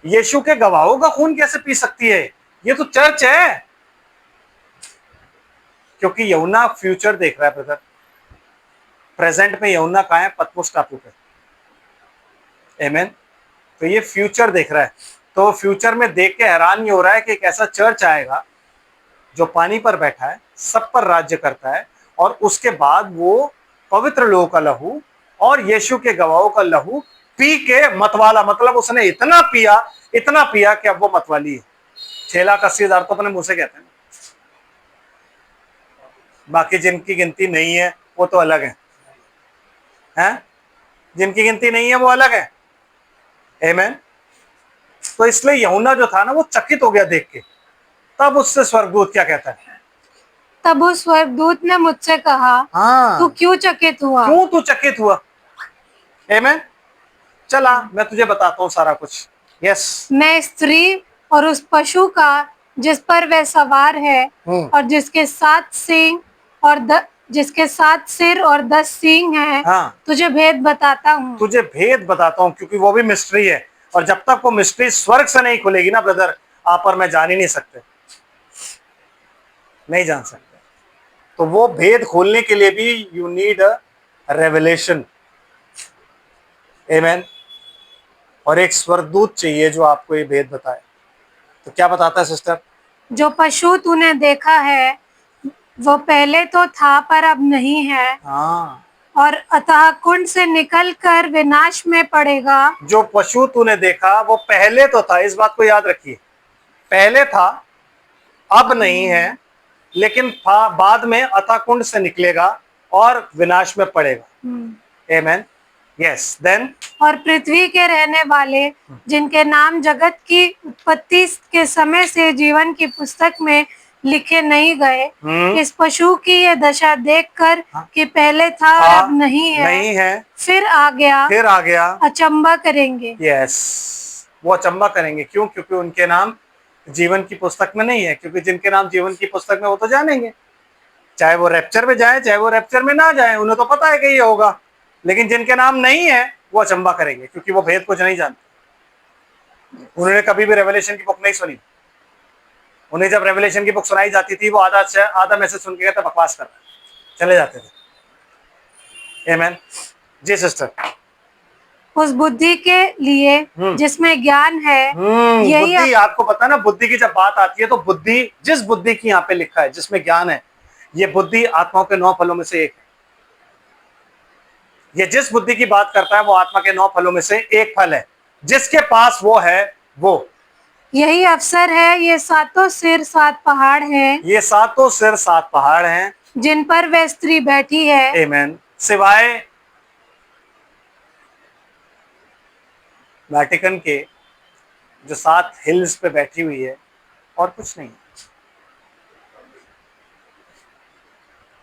यीशु के गवाहों का खून कैसे पी सकती है? ये तो चर्च है। क्योंकि यूहन्ना फ्यूचर देख रहा है ब्रदर। प्रेजेंट में यूहन्ना कहां है? पतमुस टापू पे। आमेन। तो ये फ्यूचर देख रहा है, तो फ्यूचर में देख के हैरान ये हो रहा है कि एक ऐसा चर्च आएगा जो पानी पर बैठा है, सब पर राज्य करता है, और उसके बाद वो पवित्र लोगों का लहू और यीशु के गवाहों का लहू पी के मतवाला, मतलब उसने इतना पिया कि अब वो मतवाली है। 6,80,000 तो अपने मुंह से कहते हैं, बाकी जिनकी गिनती नहीं है वो तो अलग हैं? जिनकी गिनती नहीं है वो अलग है। आमेन। तो इसलिए यूहन्ना जो था ना, वो चकित हो गया देख के। तब उससे स्वर्गदूत क्या कहता है? तब उस स्वर्गदूत ने मुझसे कहा, हाँ, तू क्यों चकित हुआ? क्यों तू चकित हुआ? आमेन। चला मैं तुझे बताता हूँ सारा कुछ। यस। मैं स्त्री और उस पशु का जिस पर वह सवार है और जिसके 7 सिर और 10 सींग हैं, हाँ। तुझे भेद बताता हूँ। तुझे भेद बताता हूँ, क्योंकि वो भी मिस्ट्री है, और जब तक वो मिस्ट्री स्वर्ग से नहीं खुलेगी ना ब्रदर, आप और मैं जान ही नहीं सकते, नहीं जान सकते। तो वो भेद खोलने के लिए भी यू नीड अ रेवलेशन। आमेन। और एक स्वर्गदूत चाहिए जो आपको ये भेद बताए। तो क्या बताता है सिस्टर? जो पशु तूने देखा है वो पहले तो था पर अब नहीं है, हाँ। और अतः कुंड से निकलकर विनाश में पड़ेगा। जो पशु तूने देखा वो पहले तो था, इस बात को याद रखिए, पहले था, अब नहीं है, लेकिन बाद में अतः कुंड से निकलेगा और विनाश में पड़ेगा। आमेन। यस। देन, और पृथ्वी के रहने वाले जिनके नाम जगत की उत्पत्ति के समय से जीवन की पुस्तक में लिखे नहीं गए, इस पशु की ये दशा देखकर कि पहले था और अब नहीं है, फिर आ गया अचंबा करेंगे। यस, वो अचंबा करेंगे। क्यों? क्योंकि उनके नाम जीवन की पुस्तक में नहीं है। क्योंकि जिनके नाम जीवन की पुस्तक में, वो तो जानेंगे, चाहे वो रैप्चर में जाए चाहे वो रैप्चर में ना जाए, उन्हें तो पता है कि ये होगा। लेकिन जिनके नाम नहीं है वो अचंबा करेंगे, क्योंकि वो भेद कुछ नहीं जानते। उन्होंने कभी भी रेवलेशन की बुक नहीं सुनी। उन्हें जब रेवलेशन की बुक सुनाई जाती थी, वो आधा मैसेज सुन के कहते बकवास कर रहे हैं, चले जाते थे। आमेन। जी सिस्टर। उस बुद्धि के लिए जिसमें ज्ञान है, यही बुद्धि, आपको पता ना, बुद्धि की जब बात आती है तो बुद्धि, जिस बुद्धि की यहाँ पे लिखा है जिसमें ज्ञान है, ये बुद्धि आत्माओं के 9 फलों में से एक है। ये जिस बुद्धि की बात करता है वो आत्मा के 9 फलों में से एक फल है। जिसके पास वो है, वो यही अवसर है, ये सातों सिर सात पहाड़ हैं ये सातों सिर सात पहाड़ हैं जिन पर वह स्त्री बैठी है। आमेन। सिवाय वेटिकन के जो 7 हिल्स पे बैठी हुई है और कुछ नहीं।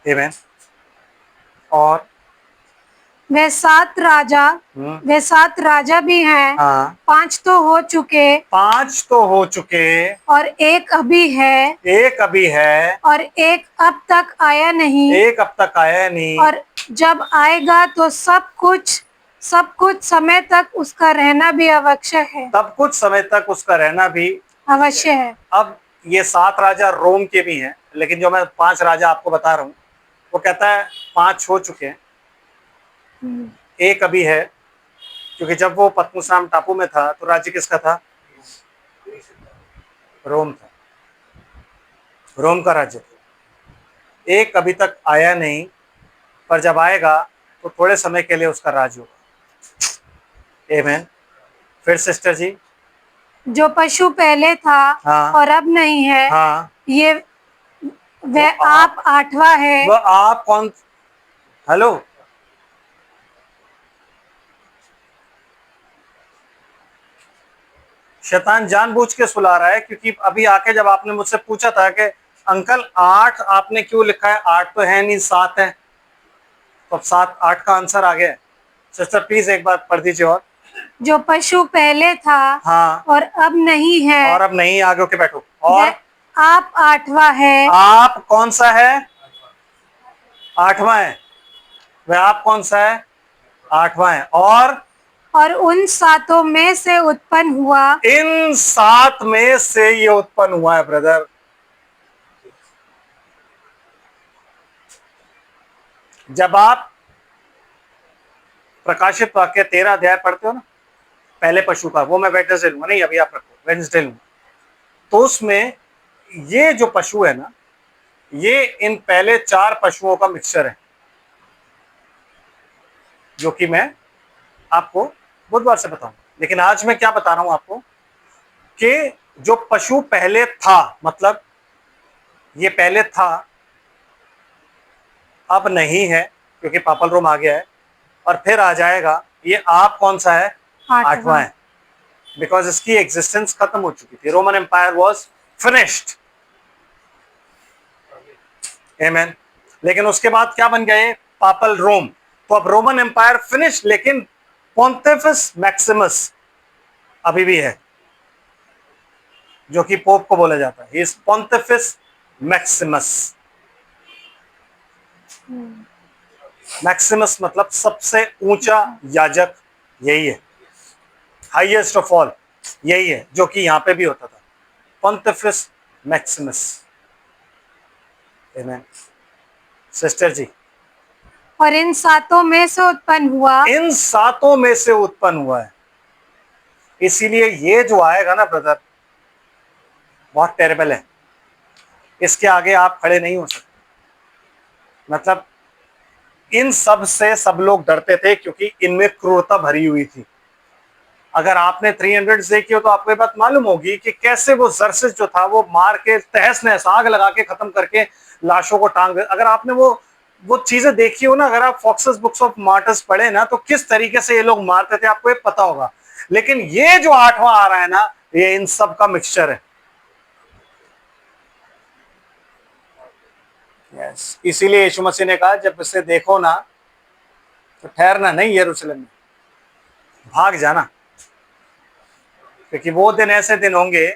आमेन। और वे 7 राजा भी हैं। हाँ, 5 तो हो चुके 5 तो हो चुके, और एक अभी है, एक अभी है, और एक अब तक आया नहीं, एक अब तक आया नहीं। और जब आएगा तो सब कुछ समय तक उसका रहना भी आवश्यक है, तब कुछ समय तक उसका रहना भी अवश्य है। अब ये 7 राजा रोम के भी हैं, लेकिन जो मैं 5 राजा आपको बता रहा हूँ वो कहता है 5 हो चुके हैं, एक अभी है। क्योंकि जब वो पतमुस नाम टापू में था तो राज्य किसका था? रोम था, रोम का राज्य था। एक अभी तक आया नहीं, पर जब आएगा तो थोड़े समय के लिए उसका राज होगा। आमेन। फिर सिस्टर जी, जो पशु पहले था हाँ, और अब नहीं है, हाँ, ये वह आप 8वां है। वह आप कौन? हेलो, शैतान जानबूझ के सुला रहा है, क्योंकि अभी आके जब आपने मुझसे पूछा था कि अंकल 8 आपने क्यों लिखा है, 8 तो है नहीं 7 है, तो अब 7 8 का आंसर आ गया है। सिस्टर प्लीज एक बार पढ़ दीजिए। और जो पशु पहले था हाँ, और अब नहीं है, और अब नहीं, आगे होके बैठो। और वह आप 8वां है। आप कौन सा है? 8वां है। वह आप कौन सा है? 8वां है। और उन 7 में से उत्पन्न हुआ। इन 7 में से ये उत्पन्न हुआ है ब्रदर। जब आप प्रकाशित वाक्य 13 अध्याय पढ़ते हो ना, पहले पशु का, वो मैं वेडनेसडे लूंगा, नहीं अभी आप रखो, वेडनेसडे लूंगा। तो उसमें ये जो पशु है ना, ये इन पहले 4 पशुओं का मिक्सचर है, जो कि मैं आपको बुधवार से बताऊंगा। लेकिन आज मैं क्या बता रहा हूं आपको कि जो पशु पहले था, मतलब ये पहले था, अब नहीं है क्योंकि पापल रोम आ गया है, और फिर आ जाएगा। ये आप कौन सा है? 8वां है, बिकॉज इसकी एग्जिस्टेंस खत्म हो चुकी थी। Roman empire was finished. Amen. लेकिन उसके बाद क्या बन गए? Papal Rome. तो अब रोमन एम्पायर फिनिश, लेकिन पोंटिफिस मैक्सिमस अभी भी है, जो कि पोप को बोला जाता है। इस पोंटिफिस मैक्सिमस, मैक्सिमस मतलब सबसे ऊंचा याजक, यही है, हाईएस्ट ऑफ ऑल, यही है, जो कि यहां पे भी होता था, पोंटिफिस मैक्सिमस। आमेन। सिस्टर जी, और इन 7 में से उत्पन्न हुआ। इन 7 में से उत्पन्न हुआ है। इसीलिए ये जो आएगा ना ब्रदर, बहुत टेरेबल है। इसके आगे आप खड़े नहीं हो सकते। मतलब इन सब से सब लोग डरते थे, क्योंकि इनमें क्रूरता भरी हुई थी। अगर आपने 300 देखी हो तो आपको ये बात मालूम होगी कि कैसे वो जर्सिस जो था वो मार के तहस नहस, आग लगा के खत्म करके लाशों को टांग दे। अगर आपने वो चीजें देखी हो ना, अगर आप फॉक्सेस बुक्स ऑफ मार्टर्स पढ़े ना, तो किस तरीके से ये लोग मारते थे आपको ये पता होगा। लेकिन ये जो 8वां आ रहा है ना, ये इन सब का मिक्सचर है। यस, इसीलिए यीशु मसीह ने कहा जब इसे देखो ना तो ठहरना नहीं यरूशलेम में, भाग जाना, क्योंकि वो दिन ऐसे दिन होंगे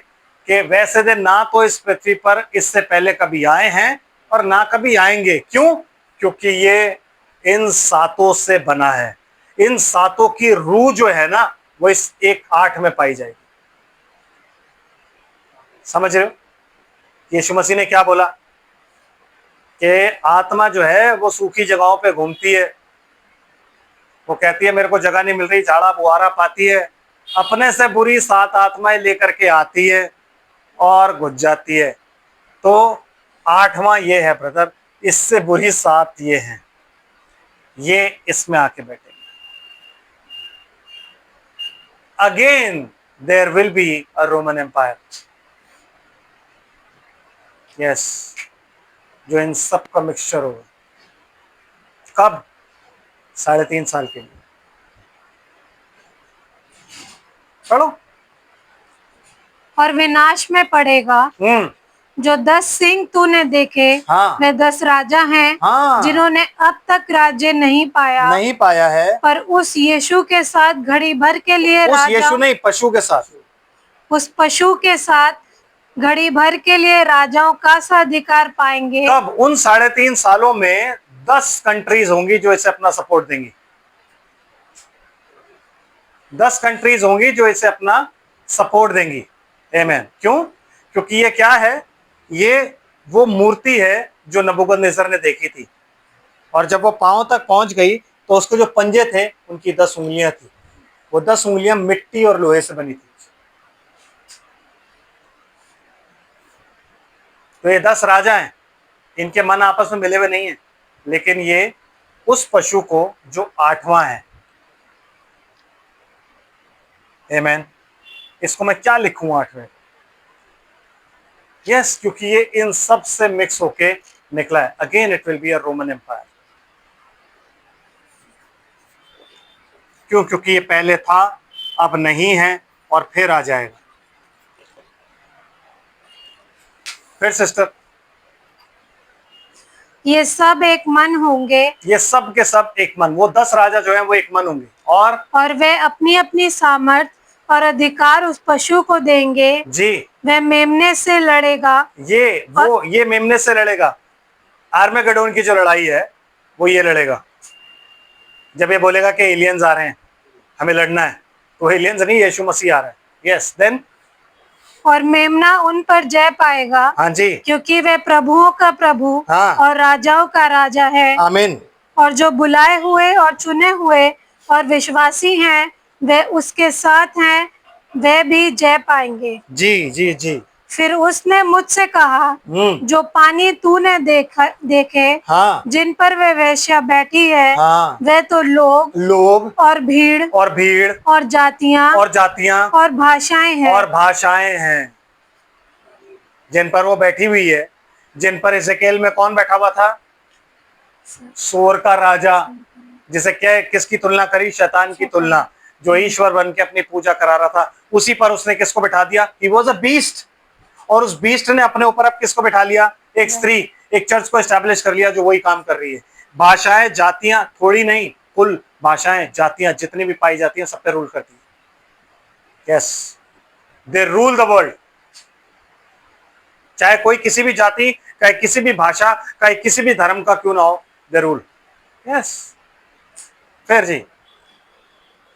कि वैसे दिन ना तो इस पृथ्वी पर इससे पहले कभी आए हैं और ना कभी आएंगे। क्यों? क्योंकि ये इन 7 से बना है। इन 7 की रूह जो है ना, वो इस एक 8 में पाई जाएगी। समझ रहे हो? यीशु मसीह ने क्या बोला कि आत्मा जो है वो सूखी जगहों पे घूमती है, वो कहती है मेरे को जगह नहीं मिल रही, झाड़ा बुहारा पाती है, अपने से बुरी 7 आत्माएं लेकर के आती है और घुस जाती है। तो 8वां ये है ब्रदर, इससे बुरी 7 ये हैं, ये इसमें आके बैठेंगे। Again there will be a Roman Empire. Yes, जो इन सब का मिक्सचर होगा। कब? 3.5 साल के लिए। पढ़ो। और विनाश में पड़ेगा। जो 10 सिंह तूने देखे, हाँ। वे 10 राजा हैं, हाँ। जिन्होंने अब तक राज्य नहीं पाया है, पर उस यीशु के साथ घड़ी भर के लिए उस यीशु नहीं, पशु के साथ, उस पशु के साथ घड़ी भर के लिए राजाओं का अधिकार पाएंगे। कब? उन 3.5 सालों में 10 कंट्रीज होंगी जो इसे अपना सपोर्ट देंगी। 10 कंट्रीज होंगी जो इसे अपना सपोर्ट देंगी। आमीन। क्यों? क्योंकि ये क्या है? ये वो मूर्ति है जो नबूकदनेस्सर ने देखी थी, और जब वो पांव तक पहुंच गई तो उसके जो पंजे थे उनकी 10 उंगलियां थी। वो 10 उंगलियां मिट्टी और लोहे से बनी थी। तो ये 10 राजा हैं, इनके मन आपस में मिले हुए नहीं है, लेकिन ये उस पशु को जो 8वां है। आमीन। इसको मैं क्या लिखूं 8वें? यस, क्योंकि ये इन सब से मिक्स होके निकला है। Again it will be a Roman empire. क्यों? क्योंकि ये पहले था, अब नहीं है, और फिर आ जाएगा। फिर सिस्टर, ये सब एक मन होंगे। ये सब के सब एक मन। वो 10 राजा जो हैं वो एक मन होंगे, और वे अपनी अपनी सामर्थ और अधिकार उस पशु को देंगे। जी, वह मेमने से लड़ेगा। ये मेमने से लड़ेगा। आर्मेगेडोन की जो लड़ाई है वो ये लड़ेगा। जब ये बोलेगा कि एलियंस आ रहे हैं, हमें लड़ना है, तो एलियंस नहीं, यीशु मसीह आ रहा है। यस, देन और मेमना उन पर जय पाएगा। हाँ जी, क्योंकि वे प्रभुओं का प्रभु हाँ। और राजाओं का राजा है। आमीन। और जो बुलाए हुए और चुने हुए और विश्वासी हैं, वे उसके साथ हैं, वे भी जय पाएंगे। जी जी जी। फिर उसने मुझसे कहा, जो पानी तूने देखे, हाँ। जिन पर वे वेश्या बैठी है, हाँ। वे तो लोग और भीड़ और जातियां और भाषाएं हैं। जिन पर वो बैठी हुई है, जिन पर एजेकिएल में कौन बैठा हुआ था? सोर का राजा, जिसे क्या, किसकी तुलना करी? शैतान की तुलना, जो ईश्वर बन के अपनी पूजा करा रहा था। उसी पर उसने किसको बैठा दिया? He was a beast. और उस बीस्ट ने अपने ऊपर अब किसको बैठा लिया? एक स्त्री, एक चर्च को एस्टैब्लिश कर लिया जो वही काम कर रही है। भाषाएं, जातियां थोड़ी नहीं, कुल भाषाएं, जातियां जितनी भी पाई जाती हैं सब पे रूल करती है। Yes, they rule the world. चाहे कोई किसी भी जाति, चाहे किसी भी भाषा, चाहे किसी भी धर्म का क्यों ना हो, दे रूल। यस। फिर जी,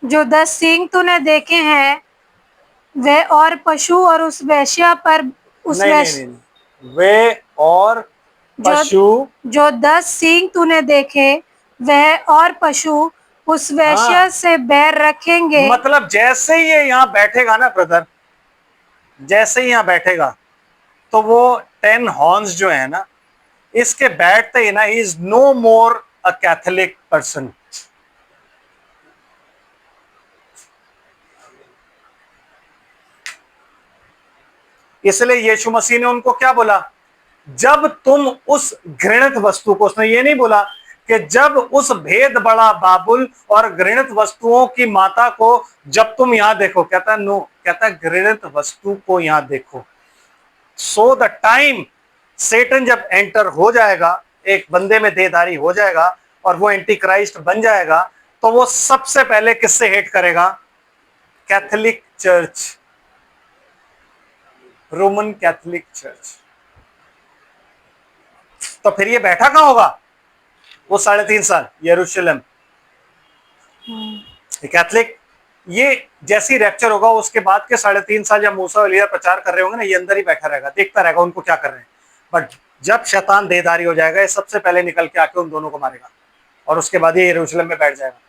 जो 10 सींग तूने देखे हैं, वे और पशु और उस वेश्या पर नहीं, वे और पशु, जो 10 सींग तूने देखे, वह और पशु उस वेश्या से बैर रखेंगे। मतलब जैसे ही ये यहाँ बैठेगा ना ब्रदर, जैसे ही यहाँ बैठेगा तो वो 10 हॉर्न्स जो है ना, इसके बैठते ही ना, he is no more a Catholic person. इसलिए यीशु मसीह ने उनको क्या बोला? जब तुम उस घृणित वस्तु को, उसने ये नहीं बोला कि जब उस भेद बड़ा बाबुल और घृणित वस्तुओं की माता को जब तुम यहां देखो, कहता नो, कहता घृणित वस्तु को यहां देखो। सो द टाइम सेटन जब एंटर हो जाएगा, एक बंदे में देहधारी हो जाएगा और वो एंटी क्राइस्ट बन जाएगा, तो वो सबसे पहले किससे हेट करेगा? Catholic church, Roman Catholic church. तो फिर ये बैठा कहां होगा? वो 3.5 साल यरूशलेम, कैथोलिक। ये जैसी रैप्चर होगा उसके बाद के 3.5 साल जब मूसा और एलिया प्रचार कर रहे होंगे ना, ये अंदर ही बैठा रहेगा, देखता रहेगा उनको क्या कर रहे हैं। बट जब शैतान देहधारी हो जाएगा, ये सबसे पहले निकल के आके उन दोनों को मारेगा, और उसके बाद ये यरूशलेम में बैठ जाएगा।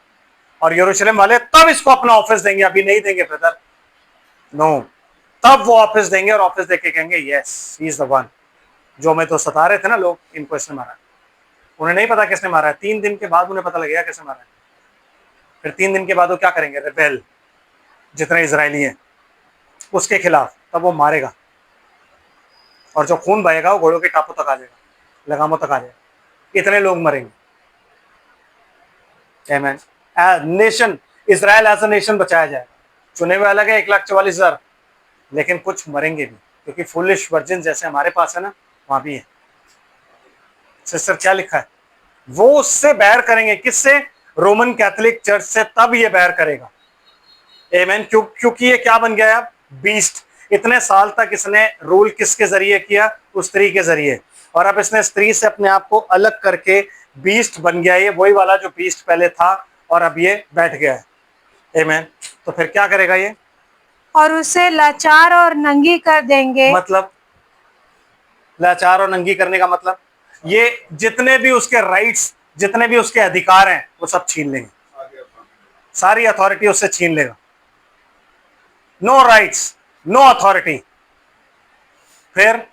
और यरूशलेम वाले तब इसको अपना ऑफिस देंगे, अभी नहीं देंगे ब्रदर, नो। तब वो ऑफिस देंगे और ऑफिस देके कहेंगे yes, he is the one. जो हमें तो सता रहे थे ना लोग, इनको इसने मारा। उन्हें नहीं पता किसने मारा है, 3 दिन के बाद उन्हें पता लगेगा किसने मारा है। फिर 3 दिन के बाद वो क्या करेंगे? रिबेल, जितने इजरायली हैं। उसके खिलाफ, तब वो मारेगा, और जो खून बहेगा वो घोड़ों के टापों तक आ जाएगा, लगामों तक आ जाएगा, इतने लोग मरेंगे। आमीन। Nation Israel as a nation बचाया जाएगा। चुने हुए अलग है 1,44,000, लेकिन कुछ मरेंगे भी, क्योंकि फुलिश वर्जिन जैसे हमारे पास है ना, वहां भी है। सिस्टर क्या लिखा है, वो उससे बैर करेंगे, किससे? रोमन कैथोलिक चर्च से, तब ये बैर करेगा। आमीन। क्योंकि ये क्या बन गया है अब? बीस्ट। इतने साल तक इसने रूल किसके जरिए किया? उस स्त्री के जरिए, और अब इसने स्त्री से अपने आप को अलग करके बीस्ट बन गया। ये वही वाला जो बीस्ट पहले था, और अब ये बैठ गया है। आमीन। तो फिर क्या करेगा ये? और उसे लाचार और नंगी कर देंगे। मतलब लाचार और नंगी करने का मतलब, ये जितने भी उसके राइट्स, जितने भी उसके अधिकार हैं, वो सब छीन लेंगे, सारी अथॉरिटी उससे छीन लेगा। No rights, no authority. फिर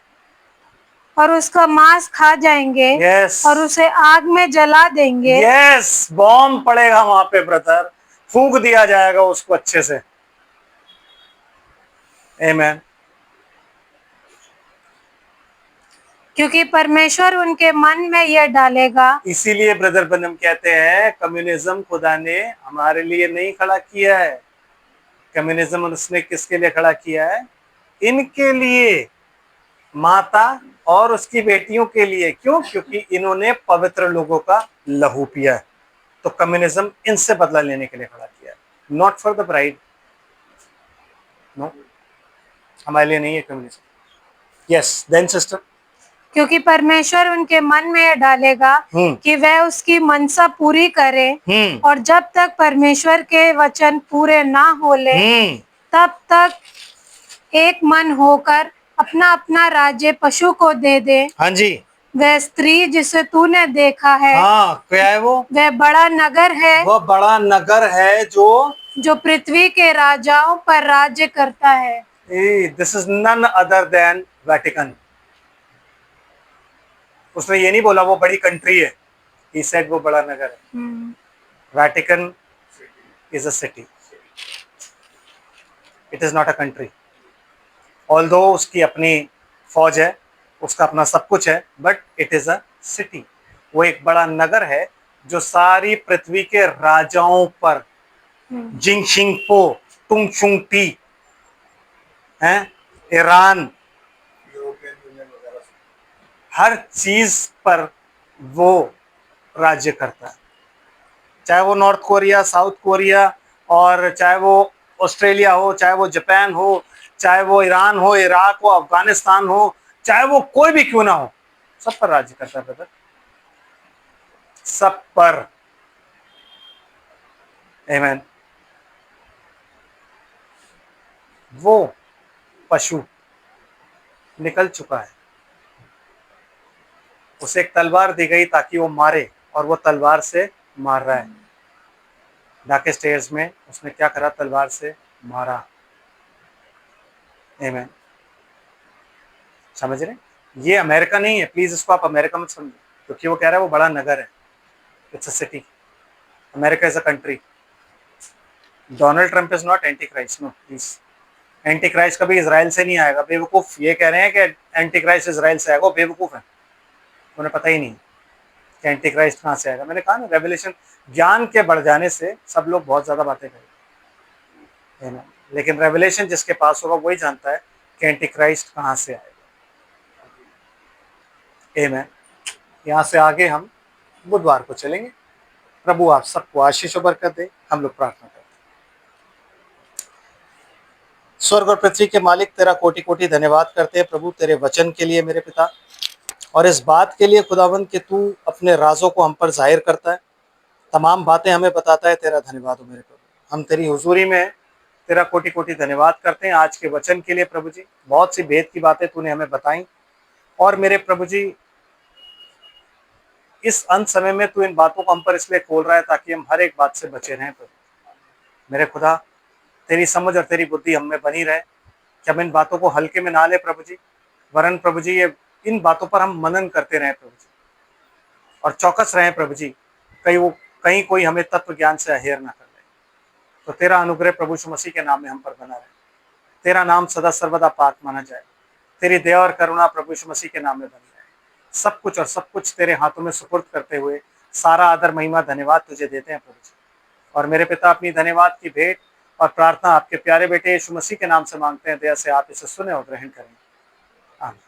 और उसका मांस खा जाएंगे। यस, और उसे आग में जला देंगे। यस, बॉम्ब पड़ेगा वहां पे ब्रदर, फूंक दिया जाएगा उसको अच्छे से। आमीन। क्योंकि परमेश्वर उनके मन में यह डालेगा। इसीलिए ब्रदर बनम कहते हैं कम्युनिज्म खुदा ने हमारे लिए नहीं खड़ा किया है। कम्युनिज्म उसने किसके लिए खड़ा किया है? इनके लिए, माता और उसकी बेटियों के लिए। क्यों? क्योंकि इन्होंने पवित्र लोगों का लहू पिया है। तो कम्युनिज्म इनसे बदला लेने के लिए खड़ा किया है, not for the bride. No, हमारे लिए नहीं है कम्युनिज्म। Yes, then sister. क्योंकि परमेश्वर उनके मन में यह डालेगा कि वह उसकी मनसा पूरी करे। और जब तक परमेश्वर के वचन पूरे ना हो ले, तब तक एक मन होकर अपना अपना राज्य पशु को दे दे। हाँ जी। वह स्त्री जिसे तूने देखा है, हाँ, क्या है वो? वह बड़ा नगर है। वह बड़ा नगर है जो पृथ्वी के राजाओं पर राज्य करता है। This is none other than Vatican. उसने ये नहीं बोला वो बड़ी कंट्री है, he said वो बड़ा नगर है। Vatican is a city, it is not a country. Although उसकी अपनी फौज है, उसका अपना सब कुछ है, but it is a city. वो एक बड़ा नगर है जो सारी पृथ्वी के राजाओं पर, जिंगशिंगपो, तुंगशुंगटी है, ईरान, हर चीज पर वो राज्य करता है। चाहे वो नॉर्थ कोरिया, साउथ कोरिया, और चाहे वो ऑस्ट्रेलिया हो, चाहे वो जापान हो, चाहे वो ईरान हो, इराक हो, अफगानिस्तान हो, चाहे वो कोई भी क्यों ना हो, सब पर राज्य करता है ब्रदर, सब पर। आमीन। वो पशु निकल चुका है, उसे एक तलवार दी गई ताकि वो मारे, और वो तलवार से मार रहा है। डार्केस्ट स्टेयर्स में उसने क्या करा? तलवार से मारा। आमीन। समझ रहे? ये अमेरिका नहीं है, प्लीज इसको आप अमेरिका मत समझो, क्योंकि वो कह रहा है वो बड़ा नगर है, it's a city. America is a country. Donald Trump is not antichrist, no please. Antichrist कभी इजराइल से नहीं आएगा, बेवकूफ। ये कह रहे हैं कि एंटी क्राइस्ट इजराइल से आएगा, बेवकूफ है, उन्हें पता ही नहीं कि एंटी क्राइस्ट कहाँ से आएगा। मैंने कहा ना, रेवलेशन, ज्ञान के बढ़ जाने से सब लोग बहुत ज्यादा बातें करेंगे, है ना, लेकिन रेवलेशन जिसके पास होगा वही जानता है कि एंटी क्राइस्ट कहाँ से आएगा। आमीन। यहाँ से आगे हम बुधवार को चलेंगे। प्रभु आप सबको आशीष और बरकत दे। हम लोग प्रार्थना करते हैं। स्वर्ग और पृथ्वी के मालिक, तेरा कोटि कोटि धन्यवाद करते हैं प्रभु, तेरे वचन के लिए मेरे पिता, और इस बात के लिए खुदावंद कि तू अपने राजों को हम पर जाहिर करता है, तमाम बातें हमें बताता है। तेरा धन्यवाद हो मेरे प्रभु। हम तेरी हुजूरी में तेरा कोटि कोटि धन्यवाद करते हैं आज के वचन के लिए प्रभु जी। बहुत सी भेद की बातें तूने हमें बताई, और मेरे प्रभु जी इस अंत समय में तू इन बातों को हम पर इसलिए खोल रहा है ताकि हम हर एक बात से बचे रहें प्रभु। मेरे खुदा, तेरी समझ और तेरी बुद्धि हम में बनी रहे कि हम इन बातों को हल्के में ना ले प्रभु जी, वरन प्रभु जी ये इन बातों पर हम मनन करते रहें प्रभु जी, और चौकस रहें प्रभु जी, कहीं कोई हमें तत्व ज्ञान से अहेर ना कर ले। तो तेरा अनुग्रह प्रभु यीशु मसीह के नाम में हम पर बना रहे। तेरा नाम सदा सर्वदा पाक माना जाए। तेरी दया और करुणा प्रभु यीशु मसीह के नाम में बन जाए। सब कुछ और सब कुछ तेरे हाथों में सुपुर्द करते हुए सारा आदर महिमा धन्यवाद तुझे देते हैं प्रभु जी। और मेरे पिता, अपनी धन्यवाद की भेंट और प्रार्थना आपके प्यारे बेटे यीशु मसीह के नाम से मांगते हैं। दया से आप इसे सुने और ग्रहण करें। आमीन।